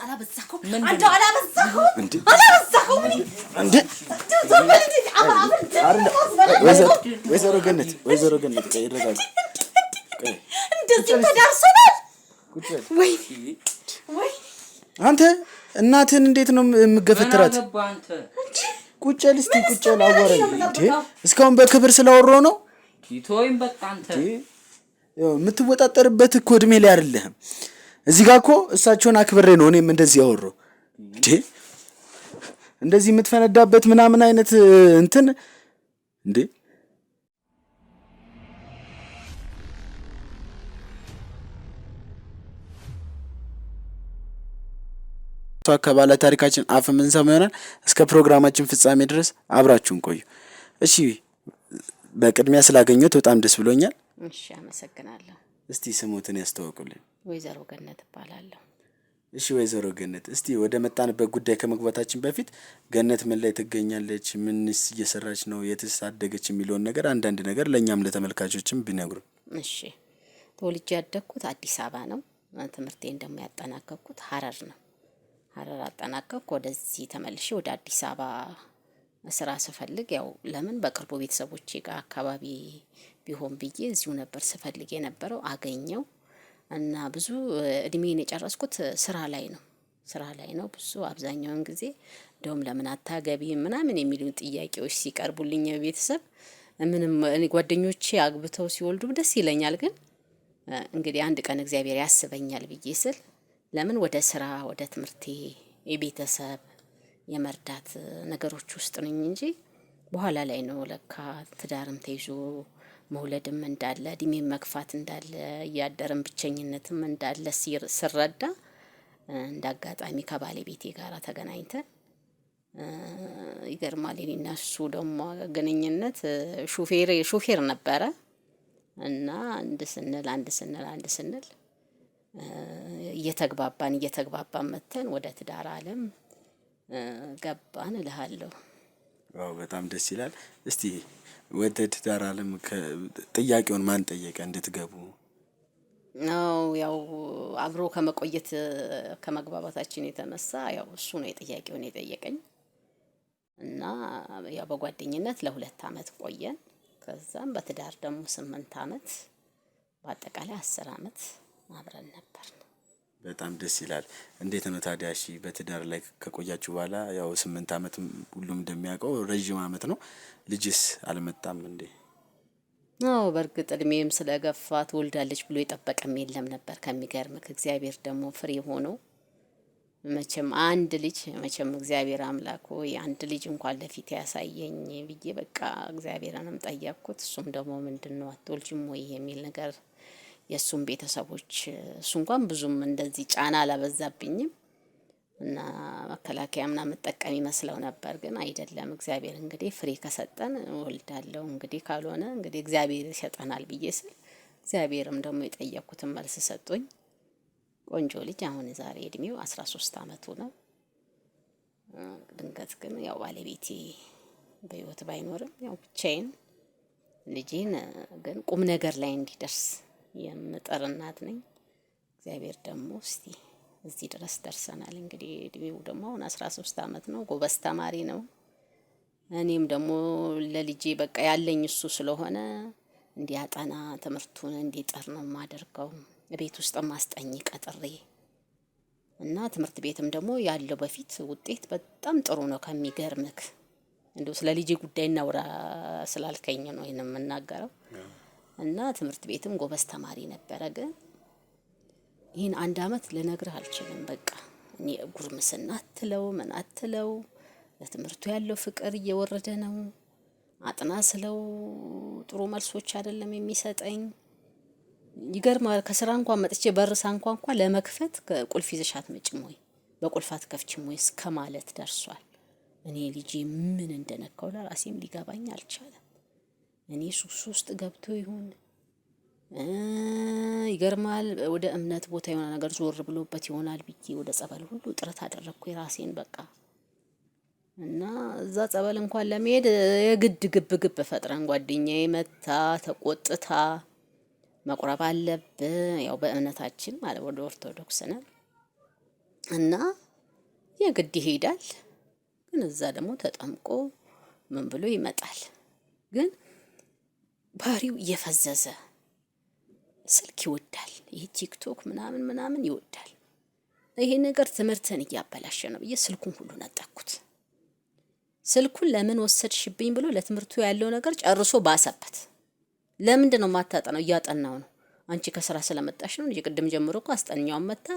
አላበዛከው አንተ አላበዛከው እንዴ ወይዘሮ ገነት ይረጋጋ እንደዚህ ተዳርሰናል ወይ አንተ እናትን እንዴት ነው የምገፈትራት ቁጨል እስቲ ቁጨል አወራኝ እንዴ እስካሁን በክብር ስላወራው ነው ኪቶይም በቃ አንተ የምትወጣጠርበት እኮ እድሜ ላይ አይደለም እዚህ ጋር እኮ እሳቸውን አክብሬ ነው እኔም እንደዚህ ያወራው እንዴ እንደዚህ የምትፈነዳበት ምናምን አይነት እንትን እንዴ ተከባለ ታሪካችን አፍ ምን ሰማየናል እስከ ፕሮግራማችን ፍጻሜ ድረስ አብራችሁን ቆዩ እሺ በቅድሚያ ስላገኘሁት በጣም ደስ ብሎኛል እሺ አመሰግናለሁ እስቲ ስሙትን ያስተዋውቁልኝ ወይዘሮ ገነት እባላለሁ እሺ ወይዘሮ ገነት እስቲ ወደ መጣንበት ጉዳይ ከመግባታችን በፊት ገነት ምን ላይ ትገኛለች ምንስ እየሰራች ነው የትስ አደገች የሚለውን ነገር አንዳንድ ነገር ለኛም ለተመልካቾችም ቢነግሩ እሺ ተወልጄ ያደግኩት አዲስ አበባ ነው ትምህርቴን ደግሞ ያጠናቀቅኩት ሐረር ነው ሐረር አጠናቀቅኩ ወደዚህ ተመልሼ ወደ አዲስ አበባ ስራ ስፈልግ ያው ለምን በቅርቡ ቤተሰቦቼ ጋር አካባቢ ቢሆን ብዬ እዚሁ ነበር ስፈልግ የነበረው አገኘው እና ብዙ እድሜን የጨረስኩት ስራ ላይ ነው ብዙ አብዛኛውን ጊዜ እንደውም ለምን አታገቢ ምናምን የሚሉን ጥያቄዎች ሲቀርቡልኝ ቤተሰብ ምንም እኔ ጓደኞቼ አግብተው ሲወልዱ ደስ ይለኛል ግን እንግዲህ አንድ ቀን እግዚአብሔር ያስበኛል ብዬ ስል ለምን ወደ ስራ ወደ ትምህርቴ የቤተሰብ የመርዳት ነገሮች ውስጥ ነኝ እንጂ በኋላ ላይ ነው ለካ ትዳርም ተይዞ መውለድም እንዳለ እድሜም መግፋት እንዳለ ያደረም ብቸኝነትም እንዳለ ሲረዳ እንዳጋጣሚ ከባለቤቴ ጋር ተገናኝተን ይገርማል እኔና እሱ ደግሞ ግንኙነት ሹፌር ነበረ እና አንድ ስንል እየተግባባን መተን ወደ ትዳር ዓለም ገባን እልሃለሁ ዋው በጣም ደስ ይላል እስቲ ወደ ትዳር ዓለም ጥያቄውን ማን ጠየቀ እንድትገቡ ነው ያው አብሮ ከመቆየት ከመግባባታችን የተነሳ ያው እሱ ነው የጥያቄውን የጠየቀኝ እና ያው በጓደኝነት ለ2 አመት ቆየን ከዛም በትዳር ደግሞ 8 አመት በአጠቃላይ 10 አመት አብረን ነበር በጣም ደስ ይላል እንዴት ነው ታዲያ እሺ በትዳር ላይ ከቆያችሁ በኋላ ያው 8 አመት ሁሉም እንደሚያውቀው ረጅም አመት ነው ልጅስ አልመጣም እንዴ ነው በርግጥ እድሜም ስለገፋ ትወልዳለች ብሎ የጠበቀም የለም ነበር ከሚገርምክ እግዚአብሔር ደግሞ ፍሬ ሆኖ መቼም አንድ ልጅ መቼም እግዚአብሔር አምላክ ሆይ አንድ ልጅ እንኳን ለፊት ያሳየኝ ብዬ በቃ እግዚአብሔርንም ጠየቅኩት እሱም ደግሞ ምንድነው አትወልጂም ወይ የሚል ነገር የሱም ቤተሰቦች እሱ እንኳን ብዙም እንደዚህ ጫና አላበዛብኝም እና መከላከያምና መጠቀም ይመስለው ነበር ግን አይደለም እግዚአብሔር እንግዲህ ፍሬ ከሰጠን ወልዳለሁ እንግዲህ ካልሆነ እንግዲህ እግዚአብሔር ይሰጠናል ብዬ ስል እግዚአብሔርም ደግሞ የጠየቅኩትን መልስ ሰጥቶኝ ቆንጆ ልጅ አሁን ዛሬ እድሜው 13 አመቱ ነው ድንገት ግን ያው ባለቤቴ በህይወት ባይኖርም ያው ብቻዬን ልጄን ግን ቁም ነገር ላይ እንዲደርስ የምጥር እናት ነኝ እግዚአብሔር ደግሞ እስቲ እዚህ ድረስ ደርሰናል እንግዲህ እድሜው ደግሞ አሁን 13 አመት ነው ጎበዝ ተማሪ ነው እኔም ደግሞ ለልጄ በቃ ያለኝ እሱ ስለሆነ እንዲያጠና ትምህርቱን እንዲጠር ነው ማደርገው ቤት ውስጥ ማስጠኝ ቀጥሬ እና ትምህርት ቤትም ደግሞ ያለው በፊት ውጤት በጣም ጥሩ ነው ከሚገርምክ እንደው ስለ ልጄ ጉዳይ እናውራ ስላልከኝ ነው ይሄን የምናገረው እና ትምህርት ቤትም ጎበዝ ተማሪ ነበረ ግን ይሄን 1 አመት ልነግርህ አልችልም በቃ እኔ ጉርምስና አትለው ምን አትለው ለትምህርቱ ያለው ፍቅር እየወረደ ነው አጥና ስለው ጥሩ መልሶች አይደለም የሚሰጠኝ ይገርማል ከስራ እንኳን መጥቼ በርሳ እንኳን ለመክፈት ቁልፍ ይዘሽ አትመጭም ወይ በቁልፋት ከፍችም ወይ እስከማለት ደርሷል እኔ ልጄ ምን እንደነካው ለራሴም ሊገባኝ አልቻለም እኔ ሱስ ውስጥ ገብቶ ይሁን ይገርማል ወደ እምነት ቦታ የሆነ ነገር ዞር ብሎበት ይሆናል ብዬ ወደ ጸበል ሁሉ ጥረት አደረኩ የራሴን በቃ እና እዛ ጸበል እንኳን ለመሄድ የግድ ግብ ፈጥረን ጓደኛዬ መታ ተቆጥታ መቁረብ አለብህ ያው በእምነታችን ማለት ወደ ኦርቶዶክስ ነን እና የግድ ይሄዳል። ግን እዛ ደግሞ ተጠምቆ ምን ብሎ ይመጣል። ግን ባህሪው እየፈዘዘ ስልክ ይወዳል። ይሄ ቲክቶክ ምናምን ይወዳል። ይሄ ነገር ትምህርትን እያበላሸ ነው ብዬ ስልኩን ሁሉ ነጠቅኩት። ስልኩን ለምን ወሰድሽብኝ ብሎ ለትምህርቱ ያለው ነገር ጨርሶ ባሰበት። ለምንድን ነው የማታጠናው? እያጠናው ነው። አንቺ ከስራ ስለመጣሽ ነው እንጂ ቅድም ጀምሮ እኮ አስጠኛውን መታ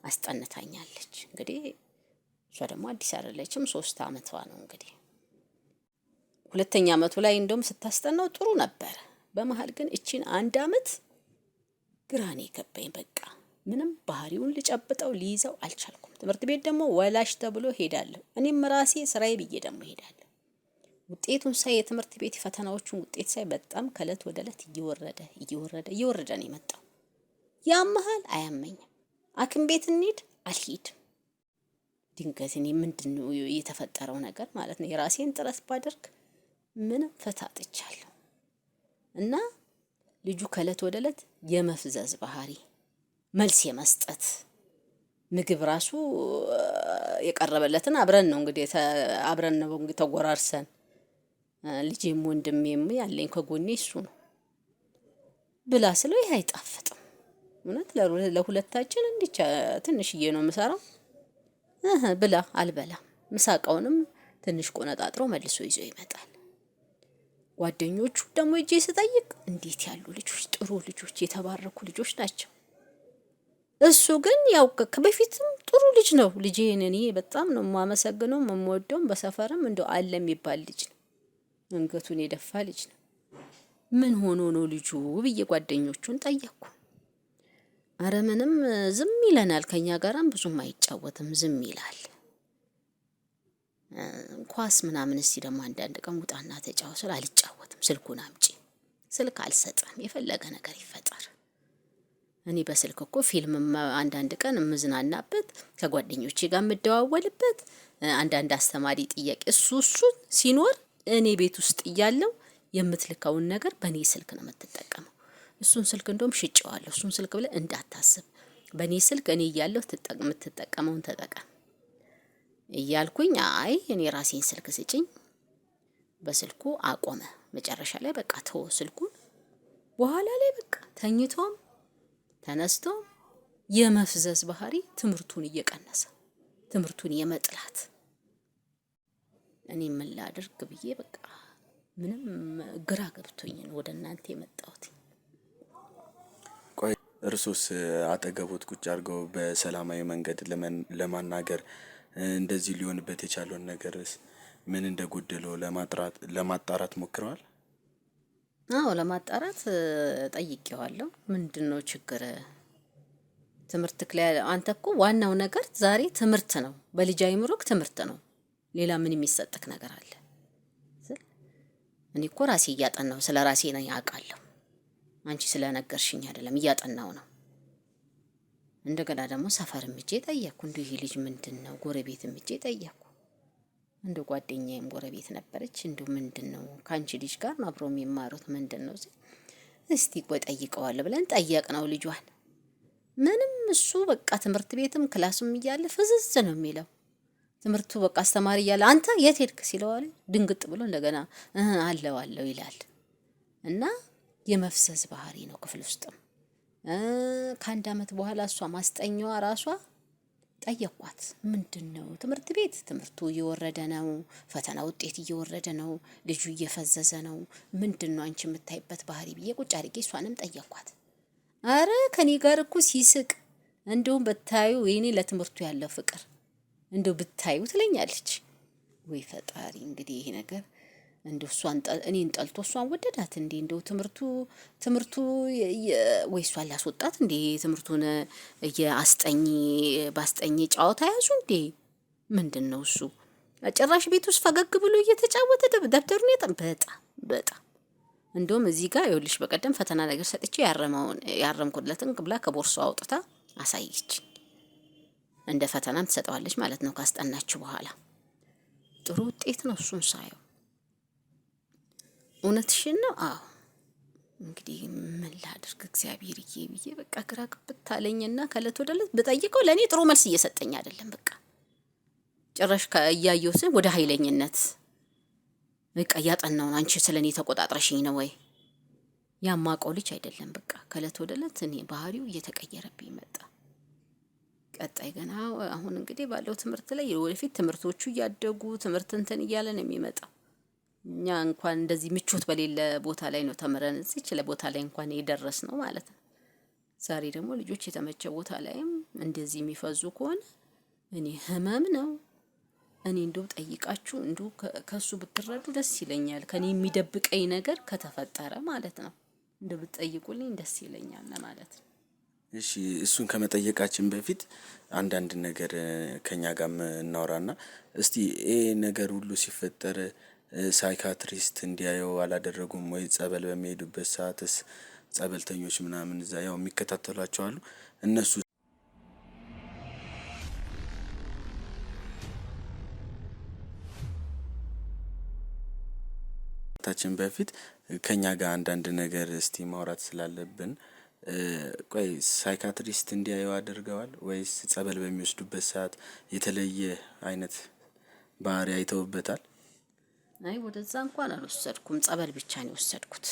አስጠንታኛለች። እንግዲህ እሷ ደግሞ አዲስ አይደለችም፣ 3 ዓመቷ ነው እንግዲህ። 2ኛ ዓመቱ ላይ እንደውም ስታስጠናው ጥሩ ነበረ። በመሀል ግን እቺን 1 ዓመት ግራኔ ገባኝ። በቃ ምንም ባህሪውን ልጨብጠው ሊይዘው አልቻልኩም። ትምህርት ቤት ደግሞ ወላሽ ተብሎ ሄዳለሁ። እኔም ራሴ ስራዬ ብዬ ደግሞ ሄዳለሁ። ውጤቱን ሳይ የትምህርት ቤት ፈተናዎቹን ውጤት ሳይ በጣም ከእለት ወደ እለት እየወረደ ነው የመጣው። ያመሃል አያመኝም። ሐኪም ቤት እንሂድ አልሄድም። ድንገት እኔ ምንድን ነው የተፈጠረው ነገር ማለት ነው። የራሴን ጥረት ባደርግ ምንም ፈታጥቻለሁ። እና ልጁ ከእለት ወደ እለት የመፍዘዝ ባህሪ፣ መልስ የመስጠት ምግብ ራሱ የቀረበለትን አብረን ነው እንግዲህ ተጎራርሰን ልጄም ወንድሜም ያለኝ ከጎኔ እሱ ነው። ብላ ስለው ይሄ አይጣፍጥም። እውነት ለሁለታችን እንዲቻ ትንሽዬ ነው የምሰራው። ብላ አልበላም። ምሳቃውንም ትንሽ ቆነጣጥሮ መልሶ ይዞ ይመጣል። ጓደኞቹ ደግሞ እጄ ስጠይቅ እንዴት ያሉ ልጆች፣ ጥሩ ልጆች፣ የተባረኩ ልጆች ናቸው። እሱ ግን ያው ከበፊትም ጥሩ ልጅ ነው። ልጄን እኔ በጣም ነው የማመሰግነው የምወደውም፣ በሰፈርም እንደው አለ የሚባል ልጅ ነው። አንገቱን የደፋ ልጅ ነው። ምን ሆኖ ነው ልጁ ብዬ ጓደኞቹን ጠየቅኩ። አረ ምንም ዝም ይለናል፣ ከኛ ጋራም ብዙም አይጫወትም፣ ዝም ይላል። ኳስ ምናምን እስቲ ደግሞ አንዳንድ ቀን ውጣና ተጫወት ስል አልጫወትም፣ ስልኩን አምጪ፣ ስልክ አልሰጥም፣ የፈለገ ነገር ይፈጠር። እኔ በስልክ እኮ ፊልም አንዳንድ ቀን የምዝናናበት፣ ከጓደኞቼ ጋር የምደዋወልበት፣ አንዳንድ አስተማሪ ጥያቄ እሱን ሲኖር እኔ ቤት ውስጥ እያለሁ የምትልከውን ነገር በእኔ ስልክ ነው የምትጠቀመው። እሱን ስልክ እንደውም ሽጬዋለሁ። እሱን ስልክ ብለህ እንዳታስብ፣ በእኔ ስልክ እኔ እያለሁ የምትጠቀመውን ተጠቀም እያልኩኝ፣ አይ እኔ ራሴን ስልክ ስጭኝ። በስልኩ አቆመ። መጨረሻ ላይ በቃ ተወ ስልኩን። በኋላ ላይ በቃ ተኝቶም ተነስቶም የመፍዘዝ ባህሪ፣ ትምህርቱን እየቀነሰ ትምህርቱን የመጥላት፣ እኔ ምን ላድርግ ብዬ በቃ ምንም ግራ ገብቶኝ ነው ወደ እናንተ የመጣሁት። ቆይ እርሶስ አጠገቦት ቁጭ አድርገው በሰላማዊ መንገድ ለማናገር እንደዚህ ሊሆንበት የቻለውን ነገርስ ምን እንደጎደለው ለማጣራት ሞክረዋል? አዎ ለማጣራት ጠይቄዋለሁ። ምንድነው ችግር? ትምህርት ላይ አንተ እኮ ዋናው ነገር ዛሬ ትምህርት ነው። በልጅ አይምሮክ ትምህርት ነው። ሌላ ምን የሚሰጥክ ነገር አለ? እኔ እኮ ራሴ እያጠናው ስለ ራሴ ነው ያውቃለሁ። አንቺ ስለነገርሽኝ አይደለም፣ እያጠናው ነው። እንደገና ደግሞ ሰፈርም እጄ ጠየቅኩ። እንዲሁ ይሄ ልጅ ምንድነው? ጎረቤትም እጄ ጠየቅኩ። እንደ ጓደኛዬም ጎረቤት ነበረች። እንዲሁ ምንድነው ካንቺ ልጅ ጋር አብሮ የሚማሩት ምንድነው? እስቲ ቆይ ጠይቀዋለሁ ብለን ጠየቅነው ልጇን። ምንም እሱ በቃ ትምህርት ቤትም ክላስም እያለ ፍዝዝ ነው የሚለው። ትምህርቱ በቃ አስተማሪ እያለ አንተ የት ሄድክ ሲለው አለ ድንግጥ ብሎ እንደገና አለው ይላል። እና የመፍሰስ ባህሪ ነው ክፍል ውስጥም። ከ1 ዓመት በኋላ እሷ ማስጠኛዋ ራሷ ጠየቋት። ምንድነው ትምህርት ቤት ትምህርቱ እየወረደ ነው፣ ፈተና ውጤት እየወረደ ነው፣ ልጁ እየፈዘዘ ነው፣ ምንድነው አንቺ የምታይበት ባህሪ ብዬ ቁጭ አድርጌ እሷንም ጠየቋት። አረ ከኔ ጋር እኮ ሲስቅ እንደውም ብታዩ የኔ ለትምህርቱ ያለው ፍቅር እንደው ብታዩ ትለኛለች። ወይ ፈጣሪ እንግዲህ ይሄ ነገር እንደው እኔን ጠልቶ እሷን ወደዳት እንዴ? እንደው ትምህርቱ ወይ እሷን ላስወጣት እንዴ? ትምህርቱን ባስጠኝ ጨዋታ ያዙ እንዴ? ምንድነው እሱ? ጭራሽ ቤት ውስጥ ፈገግ ብሎ እየተጫወተ ደብተሩን በጣም እንደውም እዚህ ጋር ይኸውልሽ በቀደም ፈተና ነገር ሰጥቼ ያረምኩለትን ብላ ከቦርሳው አውጥታ አሳየች። እንደ ፈተናም ትሰጠዋለች ማለት ነው ካስጠናችሁ በኋላ። ጥሩ ውጤት ነው እሱን ሳየው። እውነትሽን ነው? አዎ እንግዲህ ምን ላድርግ እግዚአብሔርዬ ብዬ በቃ ግራ ግብት አለኝና ከእለት ወደ እለት ብጠይቀው ለእኔ ጥሩ መልስ እየሰጠኝ አይደለም። በቃ ጭራሽ እያየሁት ወደ ኃይለኝነት በቃ እያጠናው ነው። አንቺ ስለኔ ተቆጣጥረሽኝ ነው ወይ? ያማቀው ልጅ አይደለም። በቃ ከእለት ወደ እለት እኔ ባህሪው እየተቀየረብኝ መጣ። ቀጣይ ገና አሁን እንግዲህ ባለው ትምህርት ላይ ወደፊት ትምህርቶቹ እያደጉ ትምህርት እንትን እያለ ነው የሚመጣው። እኛ እንኳን እንደዚህ ምቾት በሌለ ቦታ ላይ ነው ተምረን እዚች ለቦታ ላይ እንኳን የደረስነው ማለት ነው። ዛሬ ደግሞ ልጆች የተመቸ ቦታ ላይም እንደዚህ የሚፈዙ ከሆነ እኔ ህመም ነው። እኔ እንደው ጠይቃችሁ እንደው ከሱ ብትረዱ ደስ ይለኛል። ከኔ የሚደብቀኝ ነገር ከተፈጠረ ማለት ነው እንደው ብትጠይቁልኝ ደስ ይለኛል ለማለት ነው። እሺ እሱን ከመጠየቃችን በፊት አንዳንድ ነገር ከኛ ጋር እናወራና እስቲ ይሄ ነገር ሁሉ ሲፈጠር ሳይካትሪስት እንዲያየው አላደረጉም ወይ? ጸበል በሚሄዱበት ሰዓትስ ጸበልተኞች ምናምን እዛ ያው የሚከታተሏቸው አሉ እነሱ ታችን በፊት ከኛ ጋር አንዳንድ ነገር እስቲ ማውራት ስላለብን ቆይ ሳይካትሪስት እንዲያየው አድርገዋል ወይስ ጸበል በሚወስዱበት ሰዓት የተለየ አይነት ባህሪ አይተውበታል? አይ ወደዛ እንኳን አልወሰድኩም። ጸበል ብቻ ነው የወሰድኩት።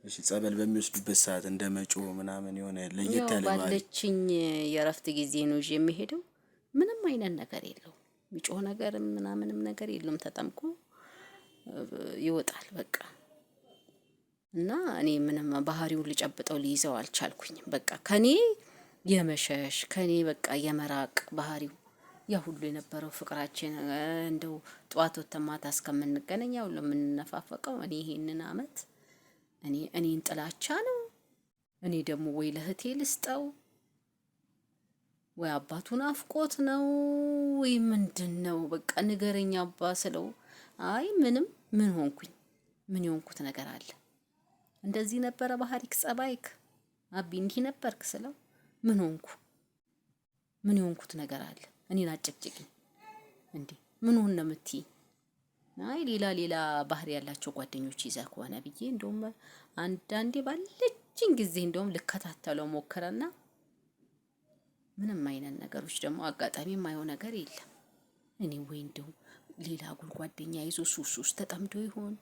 እሺ ጸበል በሚወስዱበት ሰዓት እንደ መጮህ ምናምን የሆነ ለየት ያለ ባህሪ ባለችኝ የእረፍት ጊዜ ነው ይዤ የሚሄደው። ምንም አይነት ነገር የለውም። የሚጮህ ነገር ምናምንም ነገር የለውም። ተጠምቆ ይወጣል በቃ። እና እኔ ምንም ባህሪውን ልጨብጠው ሊይዘው አልቻልኩኝም። በቃ ከኔ የመሸሽ ከኔ በቃ የመራቅ ባህሪው ያ ሁሉ የነበረው ፍቅራችን እንደው ጠዋት ወጥተን ማታ እስከምንገናኝ ያው ለምንነፋፈቀው እኔ ይሄንን አመት እኔን ጥላቻ ነው። እኔ ደግሞ ወይ ለህቴ ልስጠው ወይ አባቱን አፍቆት ነው ወይ ምንድነው? በቃ ንገረኛ አባ ስለው አይ ምንም ምን ሆንኩኝ? ምን የሆንኩት ነገር አለ? እንደዚህ ነበረ ባህሪክ ጸባይክ አቢ እንዲህ ነበርክ ስለው ምን ሆንኩ? ምን የሆንኩት ነገር አለ? እኔን አጨቅጭቂኝ እንዴ ምን ሆነ የምትይ? አይ ሌላ ባህሪ ያላቸው ጓደኞች ይዛ ከሆነ ብዬ እንደውም አንዳንዴ ባለችኝ ጊዜ እንደውም ልከታተለው ሞከረና ምንም አይነት ነገሮች ደግሞ አጋጣሚ የማየው ነገር የለም። እኔ ወይ እንደው ሌላ ጓደኛ ይዞ ሱስ ተጠምዶ ይሆን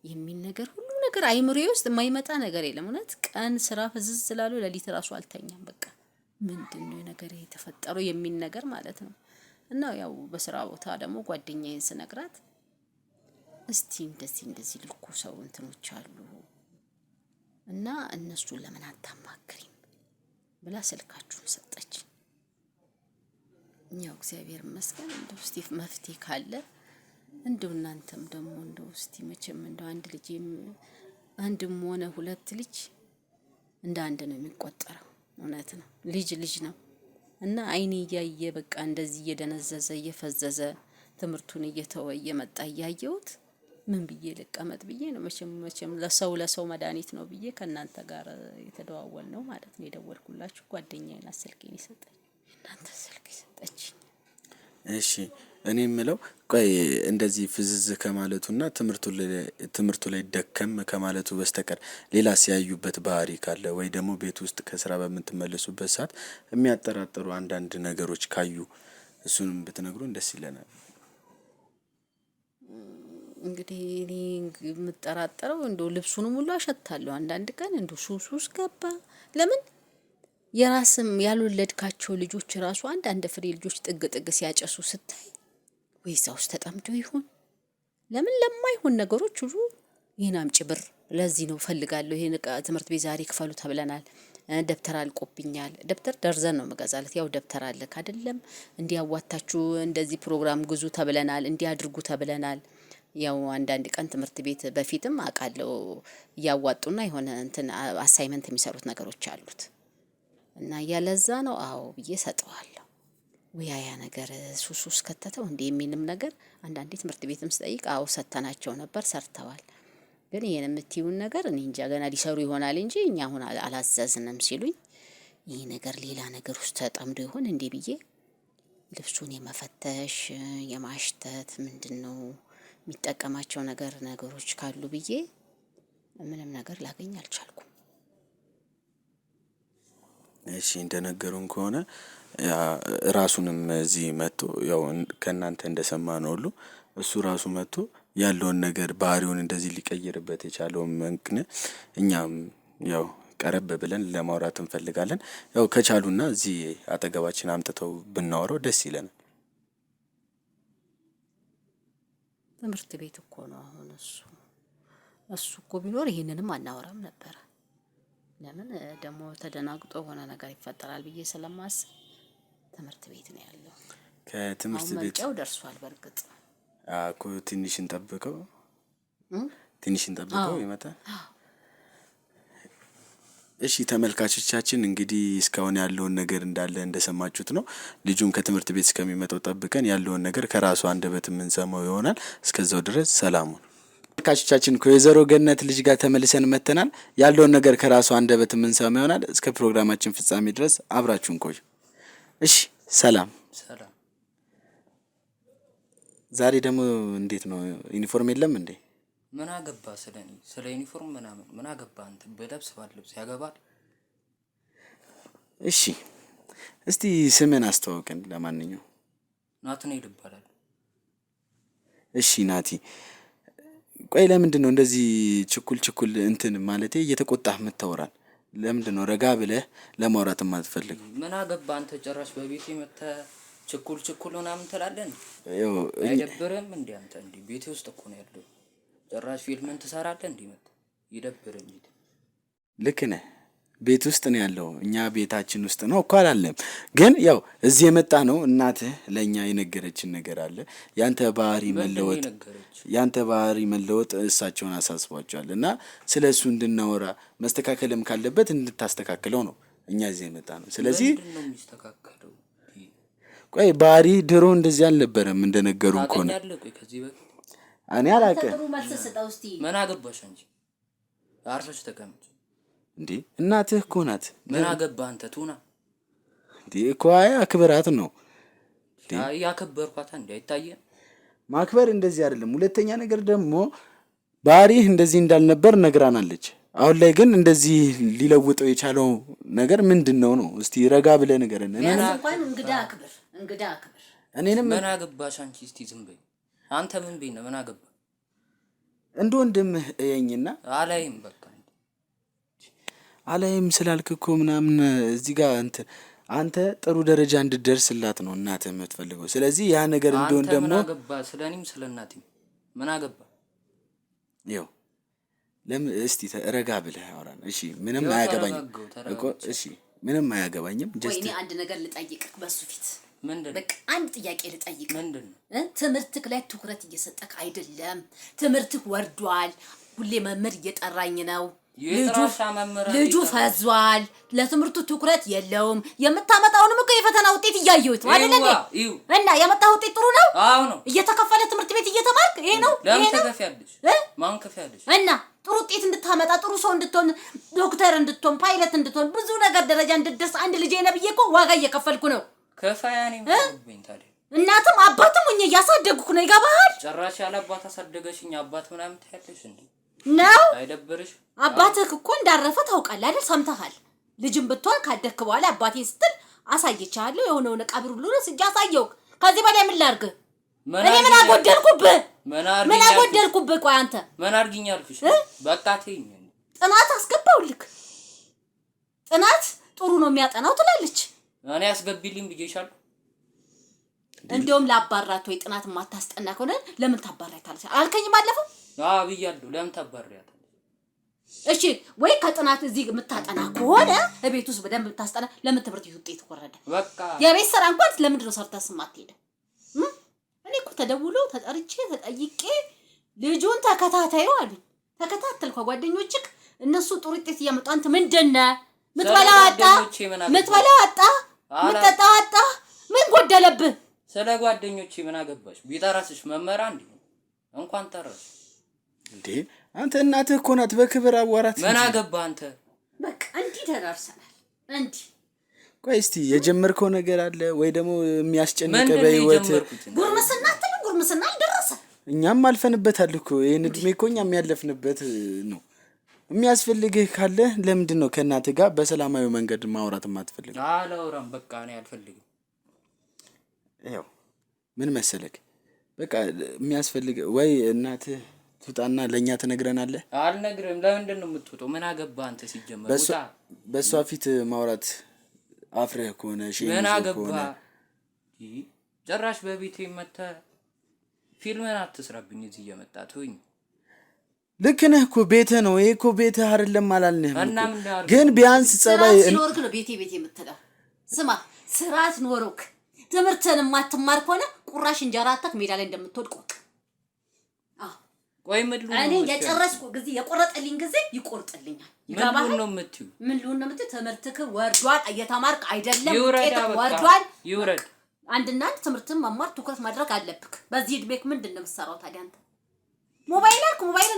የሚል ነገር ሁሉ ነገር አይምሮዬ ውስጥ የማይመጣ ነገር የለም። እውነት ቀን ስራ ፍዝዝ ስላሉ ለሊት ራሱ አልተኛም። በቃ ምንድነው ነገር የተፈጠረው የሚል ነገር ማለት ነው። እና ያው በስራ ቦታ ደግሞ ጓደኛዬን ስነግራት እስቲ እንደዚህ ልኩ ሰው እንትኖች አሉ እና እነሱን ለምን አታማክሪም ብላ ስልካችሁን ሰጠች። ያው እግዚአብሔር ይመስገን እንደው እስቲ መፍትሄ ካለ እንደው እናንተም ደግሞ እንደው እስቲ መቼም እንደው አንድም ሆነ ሁለት ልጅ እንደ አንድ ነው የሚቆጠረው። እውነት ነው ልጅ ነው እና አይኔ እያየ በቃ እንደዚህ እየደነዘዘ እየፈዘዘ ትምህርቱን እየተወ እየመጣ እያየሁት ምን ብዬ ልቀመጥ ብዬ ነው መቼም ለሰው መድኃኒት ነው ብዬ ከእናንተ ጋር የተደዋወል ነው ማለት ነው የደወልኩላችሁ። ጓደኛዬን ስልኬን ይሰጠኝ እናንተ ስልክ ይሰጠችኝ። እሺ እኔ የምለው ቆይ እንደዚህ ፍዝዝ ከማለቱና ትምህርቱ ላይ ደከም ከማለቱ በስተቀር ሌላ ሲያዩበት ባህሪ ካለ ወይ ደግሞ ቤት ውስጥ ከስራ በምትመለሱበት ሰዓት የሚያጠራጥሩ አንዳንድ ነገሮች ካዩ እሱንም ብትነግሩን ደስ ይለናል። እንግዲህ እኔ የምጠራጠረው እንደው ልብሱንም ሁሉ አሸታለሁ። አንዳንድ ቀን እንደው ሱስ ገባ። ለምን የራስም ያልወለድካቸው ልጆች ራሱ አንዳንድ ፍሬ ልጆች ጥግ ሲያጨሱ ስታይ ወይስ ውስጥ ተጠምዶ ይሆን? ለምን ለማይሆን ነገሮች ሁሉ ይሄን አምጪ ብር ለዚህ ነው ፈልጋለሁ ይሄን ትምህርት ቤት ዛሬ ክፈሉ ተብለናል። ደብተር አልቆብኛል። ደብተር ደርዘን ነው መገዛለት። ያው ደብተር አለክ አይደለም እንዲያዋጣችሁ እንደዚህ ፕሮግራም ግዙ ተብለናል፣ እንዲያድርጉ ተብለናል። ያው አንዳንድ ቀን ትምህርት ቤት በፊትም አውቃለሁ እያዋጡና የሆነ እንትን አሳይመንት የሚሰሩት ነገሮች አሉት እና ያለዛ ነው አዎ ብዬ ሰጠዋለሁ። ወያ ነገር ሱስ ከተተው እንዴ የሚልም ነገር አንዳንዴ ትምህርት ቤትም ስጠይቅ አዎ ሰተናቸው ነበር ሰርተዋል። ግን ይሄን የምትዩን ነገር እኔ እንጃ ገና ሊሰሩ ይሆናል እንጂ እኛ አሁን አላዘዝንም ሲሉኝ ይሄ ነገር ሌላ ነገር ውስጥ ተጠምዶ ይሆን እንዴ ብዬ ልብሱን የመፈተሽ የማሽተት ምንድነው የሚጠቀማቸው ነገሮች ካሉ ብዬ ምንም ነገር ላገኝ አልቻልኩም። እሺ እንደነገሩን ከሆነ ራሱንም እዚህ መጥቶ ያው ከእናንተ እንደሰማነው ሁሉ እሱ ራሱ መጥቶ ያለውን ነገር ባህሪውን እንደዚህ ሊቀይርበት የቻለውን ምክንያት እኛም ያው ቀረብ ብለን ለማውራት እንፈልጋለን። ያው ከቻሉና እዚህ አጠገባችን አምጥተው ብናወራው ደስ ይለናል። ትምህርት ቤት እኮ ነው አሁን እሱ እኮ ቢኖር ይሄንንም አናወራም ነበረ። ለምን ደግሞ ተደናግጦ የሆነ ነገር ይፈጠራል ብዬ ስለማስብ ትምህርት ቤት ነው ያለው። ከትምህርት ቤት መጫው ደርሷል። በርግጥ እኮ ትንሽ እንጠብቀው ይመጣል። እሺ ተመልካቾቻችን እንግዲህ እስካሁን ያለውን ነገር እንዳለ እንደሰማችሁት ነው። ልጁም ከትምህርት ቤት እስከሚመጣው ጠብቀን ያለውን ነገር ከራሱ አንደበት የምንሰማው ይሆናል። እስከዛው ድረስ ሰላሙን ተመልካቾቻችን ከወይዘሮ ገነት ልጅ ጋር ተመልሰን መተናል። ያለውን ነገር ከራሱ አንደበት የምንሰማው ይሆናል። እስከ ፕሮግራማችን ፍጻሜ ድረስ አብራችሁን ቆዩ። እሺ ሰላም። ዛሬ ደግሞ እንዴት ነው? ዩኒፎርም የለም እንዴ? ምን አገባ ስለ ዩኒፎርም ምናምን ምን አገባ አንተ? በለብስ ባልብስ ያገባል። እሺ እስቲ ስምን አስተዋውቀን። ለማንኛውም ናትናኤል ይባላል። እሺ ናቲ፣ ቆይ ለምንድን ነው እንደዚህ ችኩል እንትን ማለቴ እየተቆጣህ የምታወራን? ለምንድን ነው ረጋ ብለህ ለማውራት የማትፈልግ? ምን አገባ አንተ? ጭራሽ በቤቴ መተህ ችኩል ምናምን ትላለህ። አይደብርም እንዴ አንተ? እንዴ ቤቴ ውስጥ እኮ ነው ያለው። ጭራሽ ፊልምን ትሰራለህ እንዴ? መተህ ይደብርም እንዴ? ልክ ነህ። ቤት ውስጥ ነው ያለው። እኛ ቤታችን ውስጥ ነው እኮ አላለም። ግን ያው እዚህ የመጣ ነው እናትህ ለኛ የነገረችን ነገር አለ። ያንተ ባህሪ መለወጥ እሳቸውን አሳስቧቸዋል እና ስለሱ እንድናወራ መስተካከልም ካለበት እንድታስተካክለው ነው እኛ እዚህ የመጣ ነው። ስለዚህ ምንድነው የሚስተካከለው? ቆይ ባህሪ ድሮ እንደዚህ አልነበረም እንደነገሩን ከሆነ እኔ አላውቅም። ጥሩ መልስ ስጠው እስቲ። ምን አገባሽ አንቺ? አርፈሽ ተቀመጭ። እንዴ እናትህ እኮ ናት። ምን አገባህ አንተ? ቱና እንዴ እኮ አክብራት ነው። ያከበርኳት እንዴ? አይታየም? ማክበር እንደዚህ አይደለም። ሁለተኛ ነገር ደግሞ ባህሪህ እንደዚህ እንዳልነበር ነግራናለች። አሁን ላይ ግን እንደዚህ ሊለውጠው የቻለው ነገር ምንድነው ነው? እስቲ ረጋ ብለህ ንገረን። እንኳን እንግዳ አክብር። እኔንም ምን አገባሽ አንቺ? እስቲ ዝም በይ አንተ። ምን በይ ነው? ምን አገባ? እንደ ወንድምህ እየኝና አላይም። በቃ አላይም ስላልክ እኮ ምናምን እዚህ ጋር አንተ ጥሩ ደረጃ እንድትደርስላት ነው እናትህ የምትፈልገው። ስለዚህ ያ ነገር እንዲሆን ደግሞ ምን አገባ? ስለኔም ስለናትም ምን አገባ? ይኸው ለምን እስቲ ረጋ ብለህ አውራን። እሺ ምንም አያገባኝም እኮ እሺ ምንም አያገባኝም። ጀስት እኔ አንድ ነገር ልጠይቅህ በሱ ፊት። ምንድነው? በቃ አንድ ጥያቄ ልጠይቅህ። ምንድነው? ትምህርትህ ላይ ትኩረት እየሰጠህ አይደለም። ትምህርትህ ወርዷል። ሁሌ መምህር እየጠራኝ ነው። ልጁ ፈዟል። ለትምህርቱ ትኩረት የለውም። የምታመጣውንም እኮ የፈተና ውጤት እያየሁት ነው አይደል እንዴ? እና የመጣው ውጤት ጥሩ ነው? አዎ ነው። እየተከፈለ ትምህርት ቤት እየተማርክ ይሄ ነው። ለምን ተከፍያለሽ? ማን ከፍያለሽ? እና ጥሩ ውጤት እንድታመጣ ጥሩ ሰው እንድትሆን፣ ዶክተር እንድትሆን፣ ፓይለት እንድትሆን፣ ብዙ ነገር ደረጃ እንድትደርስ አንድ ልጅ ነብዬ እኮ ዋጋ እየከፈልኩ ነው። ከፋያኔ ምንብኝ ታዲያ? እናትም አባትም ሆኜ እያሳደግኩ ነው። ይገባሃል? ጭራሽ ያለ አባት አሳደገሽኝ። አባት ምናምን ታያለሽ እንዴ? ነው አይደብርሽ? አባትህ እኮ እንዳረፈ ታውቃለህ አይደል? ሰምተሃል? ልጅም ብትሆን ካደግክ በኋላ አባቴ ስትል አሳየቻለሁ። የሆነውን ቀብር ሁሉ ነው ስጃ አሳየው። ከዚህ በላይ ምን ላድርግ? እኔ ምን አጎደልኩብህ? ምን አጎደልኩብህ? ቆይ አንተ ምን አድርጊኛልኩሽ? በቃ ተይኝ። ጥናት አስገባውልክ። ጥናት ጥሩ ነው የሚያጠናው ትላለች። እኔ አስገቢልኝ ብዬሻለሁ። እንደውም ላባራት ወይ ጥናት ማታስጠና ከሆነ ለምን ታባራታለሽ አልከኝ ባለፈው? አዎ ብያለሁ። ለምን ታባሪያታለሽ? እሺ ወይ ከጥናት እዚህ የምታጠና ከሆነ በቤት ውስጥ በደንብ የምታስጠና ለምን ትምህርት ውጤት ወረደ? በቃ የቤት ስራ እንኳን ለምንድን ነው ሰርተህ ስማትሄደ? እኔ እኮ ተደውሎ ተጠርቼ ተጠይቄ ልጁን ተከታታዩ አሉኝ። ተከታተልኩ ጓደኞችክ እነሱ ጥሩ ውጤት እያመጡ አንተ ምንድነው ምትበላው አጣ? ምትጠጣው አጣ? ምን ጎደለብህ? ስለ ጓደኞቼ ምን አገባሽ? ቢጠራስሽ መመራ እንዴ? እንኳን ጠራሽ እንዴ? አንተ እናትህ እኮ ናት። በክብር አዋራት። ምን አገባ አንተ? በቃ እንዲህ ተዳርሰናል። እንዲህ ቆይ እስቲ የጀመርከው ነገር አለ ወይ ደግሞ የሚያስጨንቀው በህይወት? ጉርምስና አልደረሰ። እኛም አልፈንበታል እኮ ይሄን እድሜ እኮ እኛም ያለፍንበት ነው። የሚያስፈልግህ ካለ ለምንድን ነው ከእናትህ ጋር በሰላማዊ መንገድ ማውራት የማትፈልገው? አላወራም በቃ እኔ አልፈልግም። ያው ምን መሰለክ በቃ የሚያስፈልግ ወይ እናትህ ትውጣና ለእኛ ትነግረናለህ። አልነግርህም። ለምንድን ነው የምትወጣው? ምን አገባህ አንተ? ሲጀመር ውጣ። በእሷ ፊት ማውራት አፍረህ ከሆነ ምን አገባህ? ጭራሽ በቤቴ መተህ ፊልምን አትስራብኝ እዚህ እየመጣህ ትሁኝ። ልክ ነህ እኮ ቤትህ ነው። ይሄ እኮ ቤትህ አይደለም አላልንህም ግን ቢያንስ ጸባይ ሲኖርክ ነው ቤቴ የምትለው። ስማ ስርዓት ኖሮክ ትምህርትን የማትማር ከሆነ ቁራሽ እንጀራ አታክ ሜዳ ላይ እንደምትወድቅ ወቅ። ቆይ ምን እኔ የጨረስኩ ጊዜ የቆረጠልኝ ጊዜ ይቆርጥልኛል። ይገባህ? ምን ነው የምትይው? ምን ሊሆን ነው የምትይው? ትምህርትክ ወርዷል። እየተማርክ አይደለም። ውጤትክ ወርዷል። ይውረድ። አንድና አንድ ትምህርትን መማር ትኩረት ማድረግ አለብክ። በዚህ እድሜክ ምንድን ነው የምትሰራው ታዲያ አንተ? ሞባይል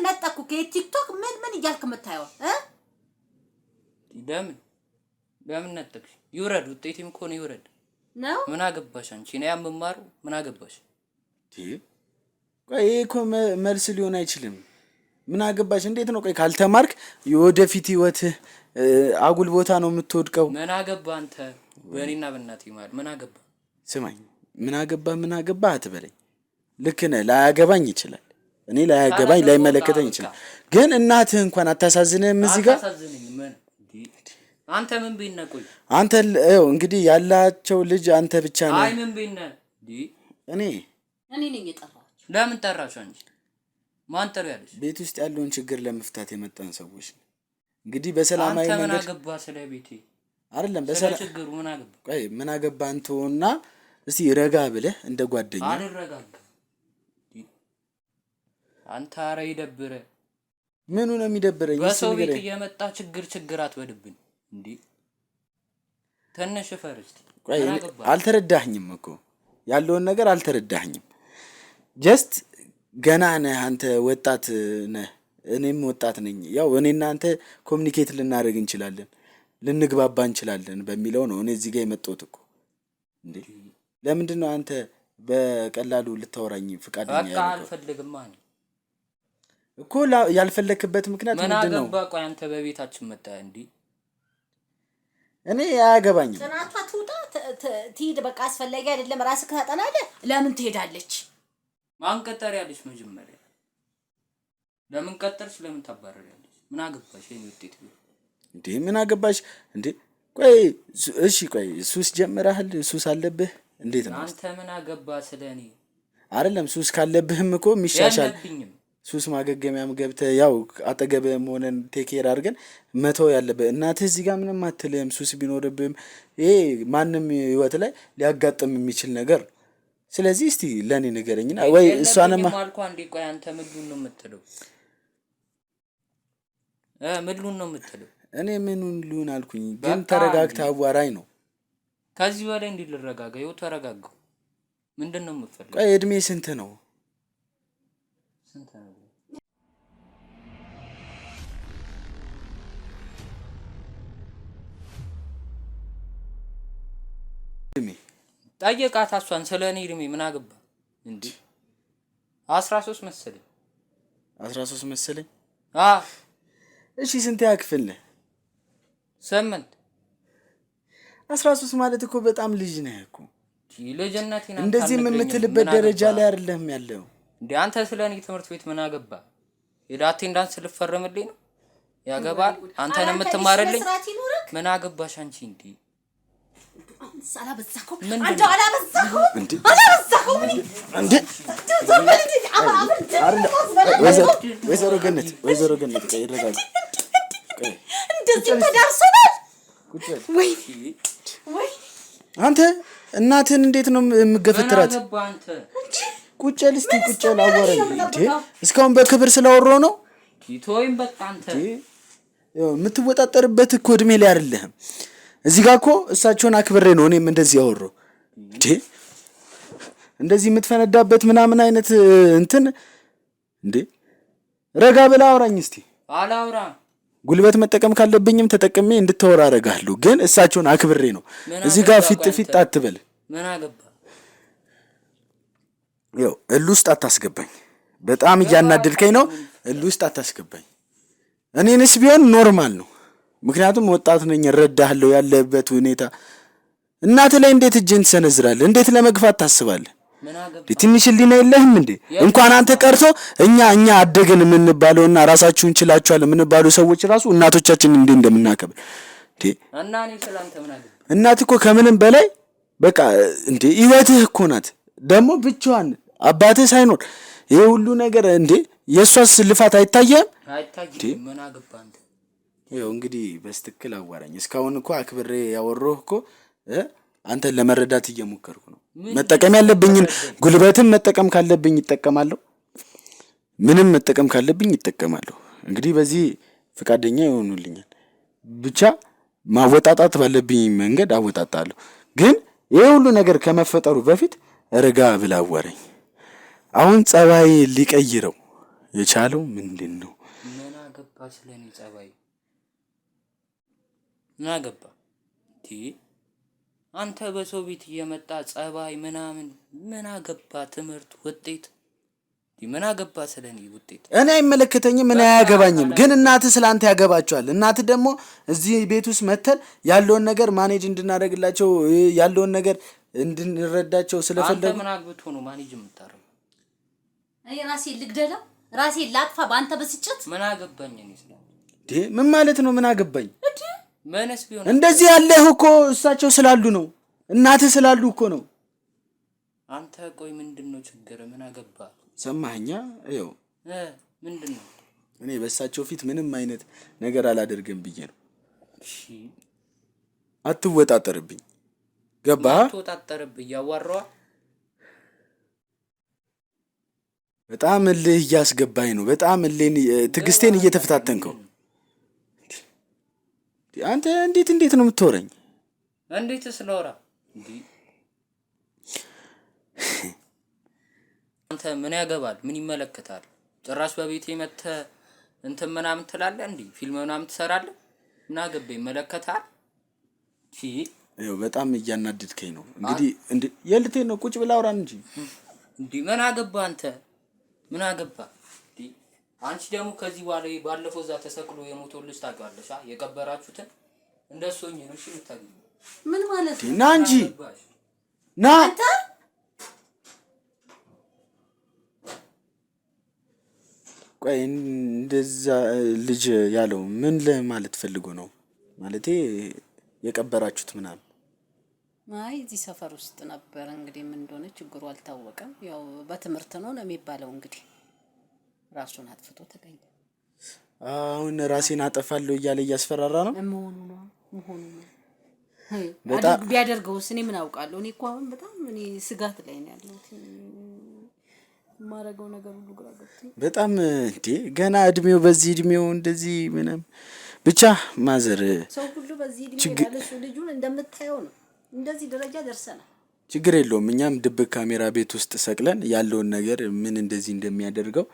ነጠቅኩ። ከቲክቶክ ምን እያልክ የምታየው ለምን ነጠቅሽ? ይውረድ። ውጤቴም እኮ ነው ይውረድ ነው። ምን አገባሽ አንቺ? ነው ያምማሩ ምን አገባሽ? ቆይ እኮ መልስ ሊሆን አይችልም። ምን አገባሽ? እንዴት ነው? ቆይ ካልተማርክ የወደፊት ህይወትህ አጉል ቦታ ነው የምትወድቀው። ምን አገባ አንተ? በእኔና በእናቴ ማለት ምን አገባ? ስማኝ፣ ምን አገባ አትበለኝ። ልክ ነህ፣ ላያገባኝ ይችላል። እኔ ላያገባኝ ላይመለከተኝ ይችላል። ግን እናትህ እንኳን አታሳዝንህም? እዚህ ጋር አንተ ምን ቢነ? ቆይ አንተ እንግዲህ ያላቸው ልጅ አንተ ብቻ ነህ። አይ ምን ቢነ? እኔ ነኝ የጠራሁት። ለምን ጠራሽ አንቺ? ማን ጠራ ያለሽ? ቤት ውስጥ ያለውን ችግር ለመፍታት የመጣን ሰዎች እንግዲህ በሰላማዊ መንገድ። አንተ ምን አገባ ስለ ቤቴ? አይደለም በሰላም ችግሩ ምን አገባ? ቆይ ምን አገባ አንተውና እስቲ ረጋ ብለህ እንደ ጓደኛ። አልረጋጋም። አንተ አረ ይደብረ። ምኑ ነው የሚደብረኝ? በሰው ቤት እየመጣ ችግር አትበድብኝ እንዴ። ተነሽ ፈርስት። ቆይ አልተረዳኸኝም እኮ ያለውን ነገር አልተረዳኸኝም። ጀስት ገና ነህ አንተ፣ ወጣት ነህ፣ እኔም ወጣት ነኝ። ያው እኔና አንተ ኮሚኒኬት ልናደርግ እንችላለን፣ ልንግባባ እንችላለን በሚለው ነው እኔ እዚህ ጋር የመጣሁት እኮ። እንዴ ለምንድን ነው አንተ በቀላሉ ልታወራኝ ፍቃደኛ ያልከው? በቃ አልፈልግም ማለት እኮ። ያልፈለክበት ምክንያት ምንድን ነው? ምን አገባ? ቆይ አንተ በቤታችን መጣ እንዴ? እኔ አያገባኝም። ጽናቷ ትውጣ ትሂድ፣ በቃ አስፈላጊ አይደለም። ራስህ ታጠናለህ። ለምን ትሄዳለች? ማን ቀጠር ያለሽ? መጀመሪያ ለምን ቀጠርሽ? ለምን ታባረሪያለሽ? ምን አገባሽ? የኔ ውጤት እንዴ ምን አገባሽ እንዴ? ቆይ እሺ፣ ቆይ ሱስ ጀምረሃል? ሱስ አለብህ? እንዴት ነው አንተ? ምን አገባ ስለኔ? አይደለም ሱስ ካለብህም እኮ የሚሻሻል ሱስ ማገገሚያም ገብተህ ያው አጠገብህም ሆነን ቴኬር አድርገን መተው ያለብህ። እናትህ እዚህ ጋር ምንም አትልህም። ሱስ ቢኖርብህም ይሄ ማንም ህይወት ላይ ሊያጋጥም የሚችል ነገር። ስለዚህ እስቲ ለኔ ንገረኝና ወይ እሷንማ ማልኩ አንዴ። ቆይ አንተ ምንድን ነው የምትለው? ምንድን ነው የምትለው? እኔ ምኑን ልሁን አልኩኝ? ግን ተረጋግተህ አዋራኝ ነው። ከዚህ በላይ እንዴት ልረጋጋ? ይኸው ተረጋጋው። ምንድን ነው የምትፈልገው? ቆይ እድሜ ስንት ነው? ስንት ነው? እድሜ ጠየቃት እሷን ስለ እኔ እድሜ ምን አገባ እንዴ? 13 መሰለኝ። 13 መሰለኝ። እሺ ስንት ያክፍል ነህ? 8። 13 ማለት እኮ በጣም ልጅ ነህ እኮ። ልጅነቴን እንደዚህ የምትልበት ደረጃ ላይ አይደለም ያለው እንዴ። አንተ ስለ እኔ ትምህርት ቤት ምን አገባ? ሄዳ አቴንዳንስ ልፈረምልኝ ነው ያገባል? አንተን የምትማርልኝ ምን አገባሽ አንቺ? እንዴ ወይዘሮ ገነት ቆይ ይረጋጋ። እንደዚህ ተዳርሰናል ወይ? አንተ እናትህን እንዴት ነው የምገፈትራት? ቁጭል እስቲ ቁጭል አወራኝ እንዴ። እስካሁን በክብር ስላወራው ነው ኪቶይም በቃ አንተ የምትወጣጠርበት እኮ እድሜ ላይ አይደለህም። እዚህ ጋር እኮ እሳቸውን አክብሬ ነው እኔም እንደዚህ ያወራው እንዴ። እንደዚህ የምትፈነዳበት ምናምን አይነት እንትን እንዴ። ረጋ ብላ አውራኝ እስቲ። አላውራም። ጉልበት መጠቀም ካለብኝም ተጠቅሜ እንድታወራ አረጋለሁ። ግን እሳቸውን አክብሬ ነው እዚህ ጋር ፊት አትበል። ምን አገባ? እሉ ውስጥ አታስገባኝ። በጣም እያናደድከኝ ነው። እሉ ውስጥ አታስገባኝ። እኔንስ ቢሆን ኖርማል ነው። ምክንያቱም ወጣት ነኝ፣ እረዳሃለሁ ያለበት ሁኔታ። እናት ላይ እንዴት እጅን ትሰነዝራለህ? እንዴት ለመግፋት ታስባለህ? ትንሽ ህሊና የለህም እንዴ? እንኳን አንተ ቀርቶ እኛ አደግን የምንባለውና ራሳችሁን ችላችኋል የምንባሉ ሰዎች ራሱ እናቶቻችን እንዴ እንደምናከብር እንዴ። እና እኔ ስላንተ ምን አገባኝ? እናት እኮ ከምንም በላይ በቃ እንዴ ህይወትህ እኮ ናት። ደግሞ ብቻዋን አባትህ ሳይኖር ይሄ ሁሉ ነገር እንዴ የእሷስ ልፋት አይታየም? አይታየም። ምን አገባህ አንተ? ይኸው እንግዲህ በስትክክል አዋራኝ። እስካሁን እኮ አክብሬ ያወራሁህ እኮ አንተን ለመረዳት እየሞከርኩ ነው። መጠቀም ያለብኝን ጉልበትም መጠቀም ካለብኝ ይጠቀማለሁ፣ ምንም መጠቀም ካለብኝ ይጠቀማለሁ። እንግዲህ በዚህ ፈቃደኛ ይሆኑልኛል። ብቻ ማወጣጣት ባለብኝ መንገድ አወጣጣለሁ። ግን ይሄ ሁሉ ነገር ከመፈጠሩ በፊት ረጋ ብላ አዋራኝ። አሁን ጸባይ ሊቀይረው የቻለው ምንድን ነው? ምን አገባህ ስለኔ ጸባይ? ምን አገባህ? አንተ በሰው ቤት እየመጣ ጸባይ ምናምን ምን አገባህ? ትምህርት ውጤት ምን አገባህ ስለኔ ውጤት? እኔ አይመለከተኝም፣ እኔ አያገባኝም። ግን እናትህ ስላንተ ያገባቸዋል። እናትህ ደግሞ እዚህ ቤት ውስጥ መተን ያለውን ነገር ማኔጅ እንድናደርግላቸው ያለውን ነገር እንድንረዳቸው ስለፈለጉ። አንተ ምን አግብቶ ነው ማኔጅ የምታረገው? እኔ ራሴን ልግደለው፣ ራሴን ላጥፋ በአንተ ብስጭት? ምን አገባኝ እኔ ስለ ምን ማለት ነው? ምን አገባኝ? ምንስ ቢሆን እንደዚህ ያለህ እኮ እሳቸው ስላሉ ነው፣ እናትህ ስላሉ እኮ ነው። አንተ ቆይ ምንድነው ችግር? ምን አገባህ? ሰማኸኛ? ይኸው ምንድነው? እኔ በእሳቸው ፊት ምንም አይነት ነገር አላደርግም ብዬ ነው። እሺ አትወጣጠርብኝ። ገባህ? አትወጣጠርብኝ። ያዋራዋ በጣም እልህ እያስገባኝ ነው። በጣም እልህን ትዕግስቴን እየተፈታተንከው። አንተ እንዴት ነው የምትወረኝ? እንዴት ስለወራ እንዴ? አንተ ምን ያገባል? ምን ይመለከታል? ጭራሽ በቤቴ መተህ እንትን ምናምን ትላለህ እንዴ? ፊልም ምናምን ትሰራለህ? ምን አገባኝ? ይመለከታል? ይኸው በጣም እያናደድከኝ ነው። እንግዲህ እንዴ የልቴን ነው ቁጭ ብላ አውራን እንጂ እንዴ ምን አገባህ አንተ? ምን አገባህ? አንቺ ደግሞ ከዚህ በኋላ ባለፈው እዛ ተሰቅሎ የሞተው ልጅ ታውቂዋለሽ? የቀበራችሁትን እንደሱ ሆኜ ነው እሺ የምታገኘው። ምን ማለት ነው? ና እንጂ ና። አንተ ቆይ እንደዛ ልጅ ያለው ምን ለማለት ፈልጎ ነው? ማለቴ የቀበራችሁት ምናምን? አይ እዚህ ሰፈር ውስጥ ነበር። እንግዲህ ምን እንደሆነ ችግሩ አልታወቀም። ያው በትምህርት ነው የሚባለው። እንግዲህ ራሱን አጥፍቶ ተገኘ። አሁን ራሴን አጠፋለሁ እያለ እያስፈራራ ነው። መሆኑ ነው። በጣም ቢያደርገውስ እኔ ምን አውቃለሁ? እኔ እኮ አሁን በጣም ስጋት ላይ ነው ያለሁት። ማረገው ነገር ሁሉ ግራ ገብቶኝ በጣም እንዴ ገና እድሜው በዚህ እድሜው እንደዚህ ምንም ብቻ ማዘር ሰው ሁሉ በዚህ እድሜው ያለሱ ልጁን እንደምታየው ነው። እንደዚህ ደረጃ ደርሰናል። ችግር የለውም። እኛም ድብቅ ካሜራ ቤት ውስጥ ሰቅለን ያለውን ነገር ምን እንደዚህ እንደሚያደርገው